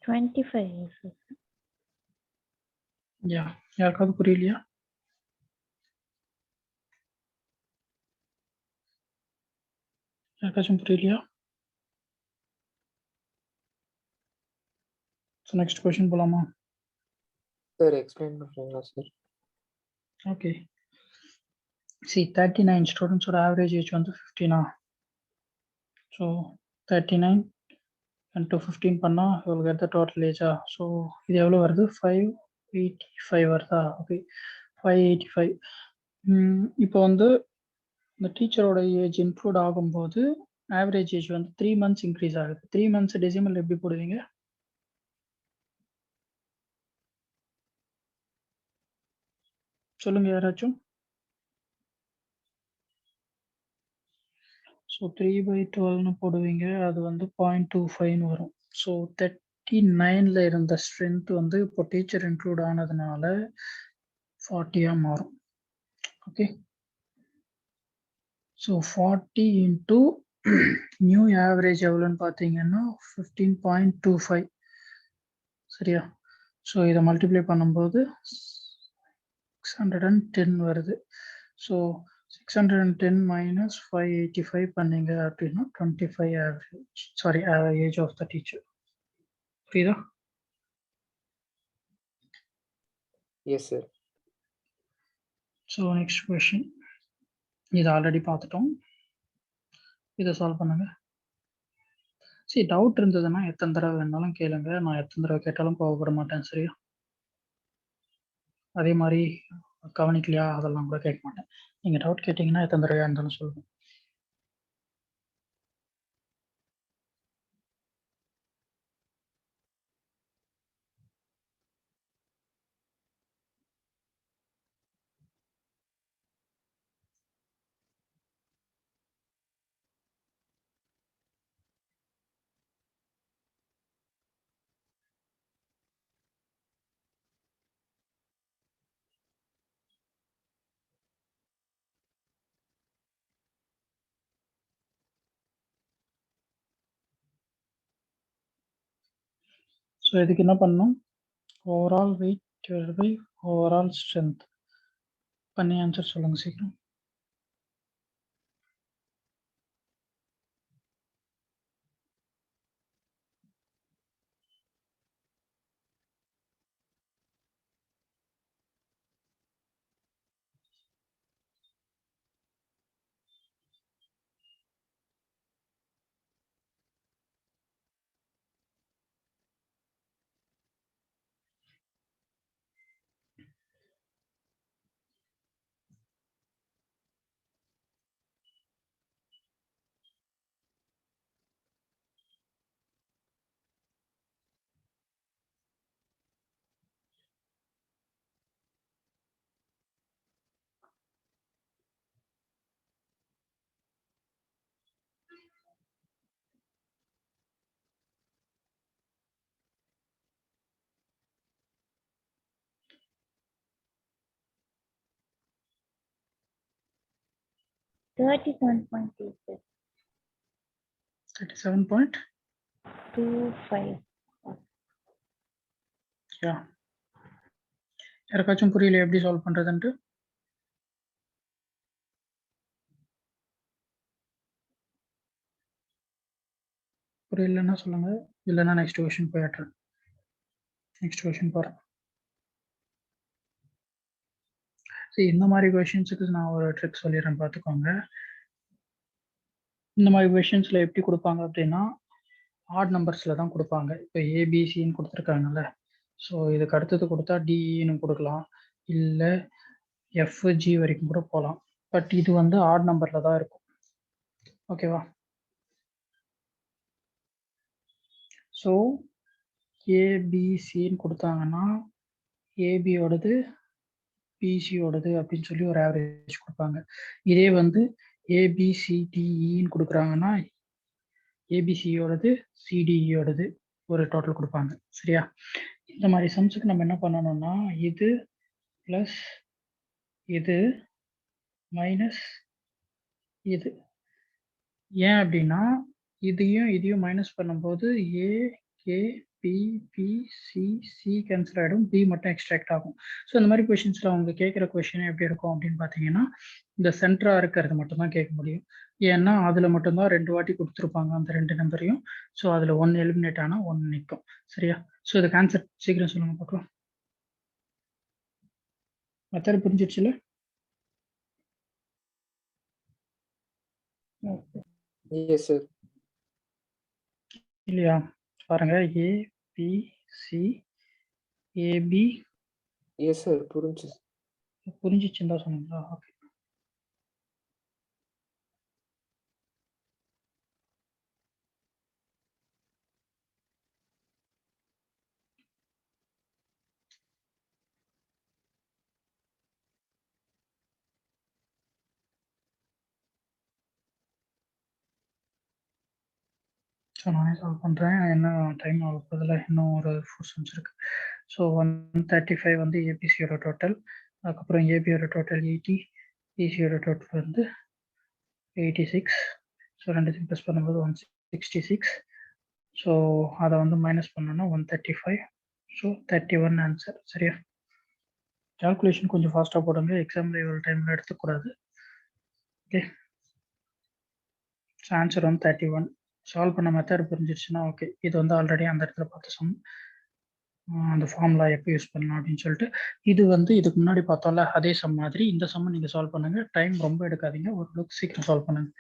$25 years, sir. யா, யாருக்காவது புரியலையா? யாருக்காச்சும் புரியலையா? ஸோ நெக்ஸ்ட் கொஷின் போலாமா? சார் எக்ஸ்பிளைன் பண்ணுறீங்களா சார்? ஓகே. சி 39 ஸ்டூடெண்ட்ஸோட ஆவரேஜ் ஏஜ் வந்து 15. ஸோ 39 into 15 பண்ணா you will get the total ஏஜா. ஸோ இது எவ்வளோ வருது? 585 வருதா? ஓகே, 585. இப்போ வந்து இந்த டீச்சரோட ஏஜ் இன்க்ளூட் ஆகும்போது ஆவரேஜ் ஏஜ் வந்து 3 months இன்க்ரீஸ் ஆகுது. 3 months டெசிமல் எப்படி போடுவீங்க? சொல்லுங்க யாராச்சும். ஸோ 3/12ன்னு போடுவீங்க, அது வந்து 0.25 வரும். ஸோ 39ல இருந்த ஸ்ட்ரென்த் வந்து இப்போ டீச்சர் இன்க்ளூட் ஆனதுனால 40 மாறும். Okay, so 40 into new average எவ்வளோன்னு பார்த்தீங்கன்னா 15.25. சரியா? ஸோ இதை மல்டிப்ளை பண்ணும்போது 610 வருது. ஸோ 610 minus 585 பண்ணீங்க அப்படின்னா 25 average, sorry age of the teacher. புரியுதா? Yes sir. So next question, இது ஆல்ரெடி பார்த்துட்டோம், இதை சால்வ் பண்ணுங்க. சரி, டவுட் இருந்ததுன்னா எத்தனை தடவை வேணாலும் கேளுங்க, நான் எத்தனை தடவை கேட்டாலும் கோவப்பட மாட்டேன். சரியா? அதே மாதிரி கவனிக்கலையா அதெல்லாம் கூட கேட்க மாட்டேன். நீங்கள் டவுட் கேட்டிங்கன்னா எத்தனை தடவையாக இருந்தாலும் சொல்லுங்கள். ஸோ இதுக்கு என்ன பண்ணணும்? Overall weight divided by overall strength பண்ணி ஆன்சர் சொல்லுங்கள் சீக்கிரம். 37.2, sir. 37.25. 25. யாருக்காச்சும் புரியல எப்படி சால்வ் பண்றதுன்ட்டு? புரியலன்னா சொல்லுங்க, இல்லைன்னா நெக்ஸ்ட் கொஸ்டின் போயிடுறேன். நெக்ஸ்ட் கொஸ்டின் போகிறேன். சரி, இந்த மாதிரி கொஷின்ஸுக்கு நான் ஒரு ட்ரிக் சொல்லிடுறேன், பார்த்துக்கோங்க. இந்த மாதிரி கொஷின்ஸில் எப்படி கொடுப்பாங்க அப்படின்னா ஆட் நம்பர்ஸில் தான் கொடுப்பாங்க. இப்போ ஏபிசின்னு கொடுத்துருக்காங்கல்ல, ஸோ இதுக்கு அடுத்தது கொடுத்தா டிஇன்னு கொடுக்கலாம், இல்லை எஃப்ஜி வரைக்கும் கூட போகலாம். பட் இது வந்து ஆட் நம்பரில் தான் இருக்கும். ஓகேவா? ஸோ ஏபிசின்னு கொடுத்தாங்கன்னா ஏபியோடது பிசியோடது அப்படின்னு சொல்லி ஒரு ஆவரேஜ் கொடுப்பாங்க. இதே வந்து ஏபிசிடிஇன்னு கொடுக்குறாங்கன்னா ஏபிசியோடது சிடிஇயோடது ஒரு டோட்டல் கொடுப்பாங்க. சரியா? இந்த மாதிரி சம்ஸுக்கு நம்ம என்ன பண்ணணும்னா இது ப்ளஸ் இது மைனஸ் இது. ஏன் அப்படின்னா இதையும் மைனஸ் பண்ணும்போது A K B B C cancel ஆகிடும், பி மட்டும் எக்ஸ்ட்ராக்ட் ஆகும். ஸோ இந்த மாதிரி கொஷின்ஸில் அவங்க கேட்குற கொஷின் எப்படி இருக்கும் அப்படின்னு பார்த்தீங்கன்னா இந்த சென்டராக இருக்கிறது மட்டும்தான் கேட்க முடியும். ஏன்னா அதில் மட்டும்தான் 2 வாட்டி கொடுத்துருப்பாங்க அந்த 2 நம்பரையும். ஸோ அதில் 1 எலிமினேட் ஆனால் 1 நிற்கும். சரியா? ஸோ இதுக்கு ஆன்சர் சீக்கிரம் சொல்லுங்க பார்க்கலாம். மெத்தட் புரிஞ்சிடுச்சுல? Yes sir. இல்லையா? பாருங்க, A B C AB. Yes sir, புரிஞ்சு. புரிஞ்சிச்சுன்னு தான் சொன்னீங்களா? ஓகே. ஸோ நானே சால்வ் பண்ணுறேன். என்ன டைம் ஆகுறதுல இன்னும் ஒரு 4 சம்ஸ் இருக்குது. ஸோ 135 வந்து ஏபிசியோட டோட்டல், அதுக்கப்புறம் ஏபியோட டோட்டல் 80, பிசியோட டோட்டல் வந்து 86. ஸோ ரெண்டுத்தையும் ப்ளஸ் பண்ணும்போது 166. ஸோ அதை வந்து மைனஸ் பண்ணோன்னா 135. So 31 answer. சரியா? கால்குலேஷன் கொஞ்சம் ஃபாஸ்ட்டாக போடுங்க, எக்ஸாமில் இவ்வளோ டைமில் எடுத்துக்கூடாது. ஓகே. ஸோ ஆன்சர் வந்து 31. சால்வ் பண்ண மெத்தட் புரிஞ்சிருச்சுன்னா ஓகே. இது வந்து ஆல்ரெடி அந்த இடத்துல பார்த்த சம், அந்த ஃபார்முலா எப்போ யூஸ் பண்ணலாம் அப்படின்னு சொல்லிட்டு. இது வந்து இதுக்கு முன்னாடி பார்த்தோம்ல அதே சம் மாதிரி இந்த சம்மை நீங்கள் சால்வ் பண்ணுங்க. டைம் ரொம்ப எடுக்காதீங்க, ஓரளவுக்கு சீக்கிரம் சால்வ் பண்ணுங்க.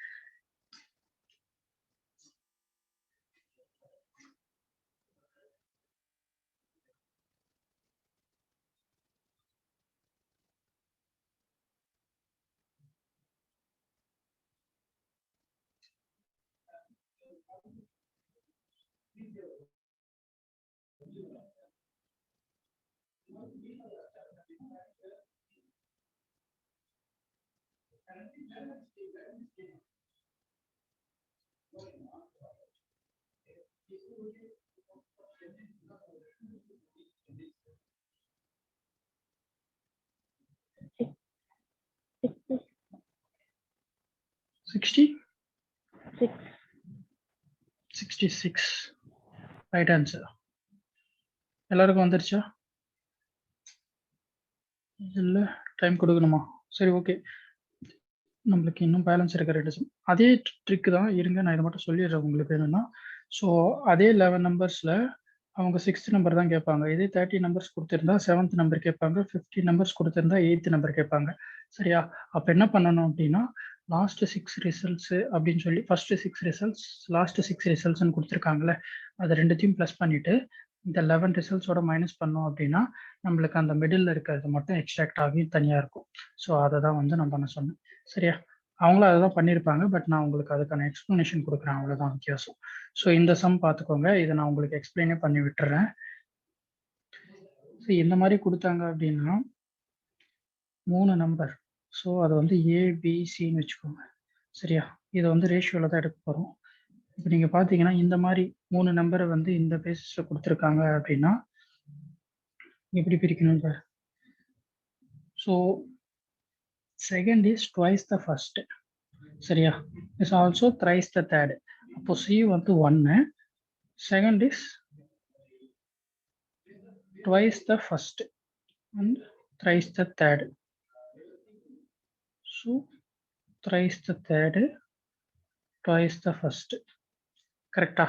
Six. 66 right answer. எல்லாருக்கும் வந்துருச்சா? இல்லை, டைம் கொடுக்கணுமா? சரி, ஓகே. நம்மளுக்கு இன்னும் பேலன்ஸ் இருக்க 2 சம். அதே ட்ரிக் தான், இருங்க நான் இதை மட்டும் சொல்லிடுறேன் உங்களுக்கு என்னன்னா. ஸோ அதே 11 நம்பர்ஸில் அவங்க 6th நம்பர் தான் கேட்பாங்க. இதே 30 நம்பர்ஸ் கொடுத்துருந்தா 7th நம்பர் கேட்பாங்க, 50 நம்பர்ஸ் கொடுத்துருந்தா 8th நம்பர் கேட்பாங்க. சரியா? அப்போ என்ன பண்ணணும் அப்படின்னா லாஸ்ட் 6 ரிசல்ட்ஸ் அப்படின்னு சொல்லி ஃபர்ஸ்ட் 6 ரிசல்ட்ஸ் லாஸ்ட் 6 ரிசல்ட்ஸ்ன்னு கொடுத்துருக்காங்கல்ல, அது ரெண்டுத்தையும் ப்ளஸ் பண்ணிட்டு இந்த 11 ரிசல்ட்ஸோட மைனஸ் பண்ணோம் அப்படின்னா நம்மளுக்கு அந்த மிடில் இருக்கிறது மட்டும் எக்ஸ்ட்ராக்ட் ஆகி தனியாக இருக்கும். ஸோ அதை தான் வந்து நான் பண்ண சொன்னேன். சரியா? அவங்களும் அதை தான் பண்ணியிருப்பாங்க, பட் நான் உங்களுக்கு அதுக்கான எக்ஸ்ப்ளனேஷன் கொடுக்குறேன், அவ்வளோதான் வித்தியாசம். ஸோ இந்த சம் பார்த்துக்கோங்க, இதை நான் உங்களுக்கு எக்ஸ்பிளைனே பண்ணி விட்டுறேன். ஸோ இந்த மாதிரி கொடுத்தாங்க அப்படின்னா 3 நம்பர், ஸோ அது வந்து ஏபிசின்னு வச்சுக்கோங்க. சரியா? இதை வந்து ரேஷியோவில் தான் எடுக்க போகிறோம். இப்போ நீங்கள் பார்த்தீங்கன்னா இந்த மாதிரி 3 நம்பரை வந்து இந்த பேசிஸில் கொடுத்துருக்காங்க அப்படின்னா எப்படி பிரிக்கணும் சார்? So second is twice the first. சரியா? Is also thrice the third. அப்போ C வந்து 1, second is twice the first and thrice the third. So thrice the third, twice the first. கரெக்டா?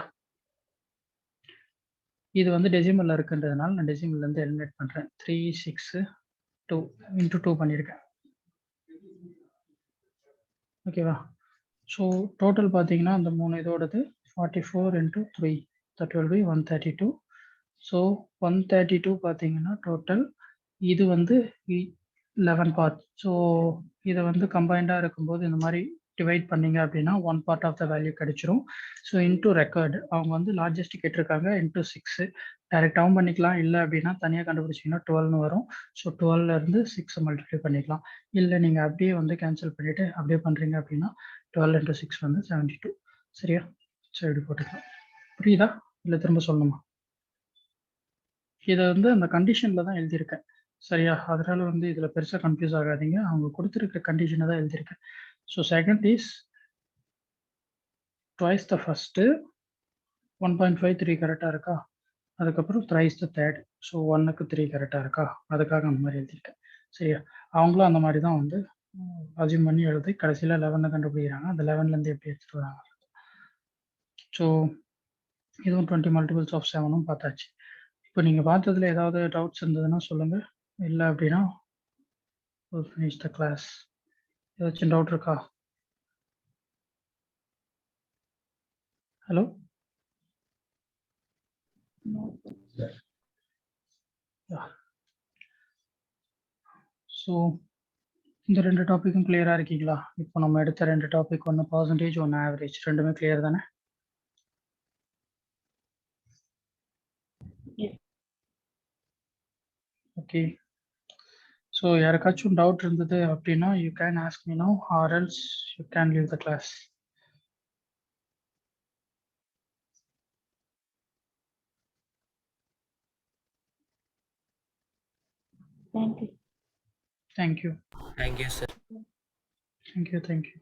இது வந்து டெசிமல்ல இருக்குன்றதுனால நான் டெசிமல்ல இருந்து எலிமினேட் பண்றேன். 3 6 2 into 2 பண்ணியிருக்கேன். ஓகேவா? ஸோ டோட்டல் பார்த்தீங்கன்னா அந்த 3 இதோடது 44 into 3 that will be 132. So 132 பார்த்தீங்கன்னா டோட்டல் இது வந்து 11 பார்ட். ஸோ இதை வந்து கம்பைண்டாக இருக்கும்போது இந்த மாதிரி டிவைட் பண்ணீங்க அப்படின்னா 1 part ஆஃப் த வேல்யூ கிடைச்சிரும். ஸோ இன்டூ ரெக்கார்டு அவங்க வந்து லார்ஜஸ்ட் கேட்டிருக்காங்க இன்டூ 6 டைரெக்டாகவும் பண்ணிக்கலாம். இல்லை அப்படின்னா தனியாக கண்டுபிடிச்சிங்கன்னா 12னு வரும். ஸோ 12ல இருந்து 6 மல்டிப்ளை பண்ணிக்கலாம். இல்லை நீங்கள் அப்படியே வந்து கேன்சல் பண்ணிட்டு அப்படியே பண்ணுறீங்க அப்படின்னா 12 into 6 வந்து 72. சரியா? சரி இப்படி போட்டுக்கலாம். புரியுதா? இல்லை திரும்ப சொல்லணுமா? இதை வந்து அந்த கண்டிஷனில் தான் எழுதியிருக்கேன். சரியா? அதனால வந்து இதில் பெருசாக கன்ஃபியூஸ் ஆகாதீங்க. அவங்க கொடுத்துருக்க கண்டிஷனை தான் எழுதியிருக்கேன். So second is twice the first 1.53 கரெக்டாக இருக்கா? அதுக்கப்புறம் த்ரைஸ் த தேர்ட். ஸோ 1க்கு 3 கரெக்டாக இருக்கா? அதுக்காக அந்த மாதிரி எழுதியிருக்கேன். சரியா? அவங்களும் அந்த மாதிரி தான் வந்து அசியூம் பண்ணி எழுதி கடைசியில் 11 கண்டுபிடிக்கிறாங்க. அந்த 11லேருந்து எப்படி எடுத்துகிட்டு வராங்க. ஸோ இதுவும் 20 மல்டிபிள்ஸ் ஆஃப் 7ம் பார்த்தாச்சு. இப்போ நீங்கள் பார்த்ததுல ஏதாவது டவுட்ஸ் இருந்ததுன்னா சொல்லுங்கள். இல்லை அப்படின்னா ஃபினிஷ் த கிளாஸ். ஏதாச்சும் டவுட் இருக்கா? ஹலோ? ஸோ இந்த 2 டாப்பிக்கும் கிளியராக இருக்கீங்களா? இப்போ நம்ம எடுத்த 2 டாபிக், ஒன்று பர்சன்டேஜ், ஒன்று ஆவரேஜ், ரெண்டுமே கிளியர் தானே? ஓகே. ஸோ யாருக்காச்சும் டவுட் இருந்தது அப்படின்னா you can ask me now or else you can leave the class. Thank you. Thank you. Thank you, sir. Thank you. Thank you.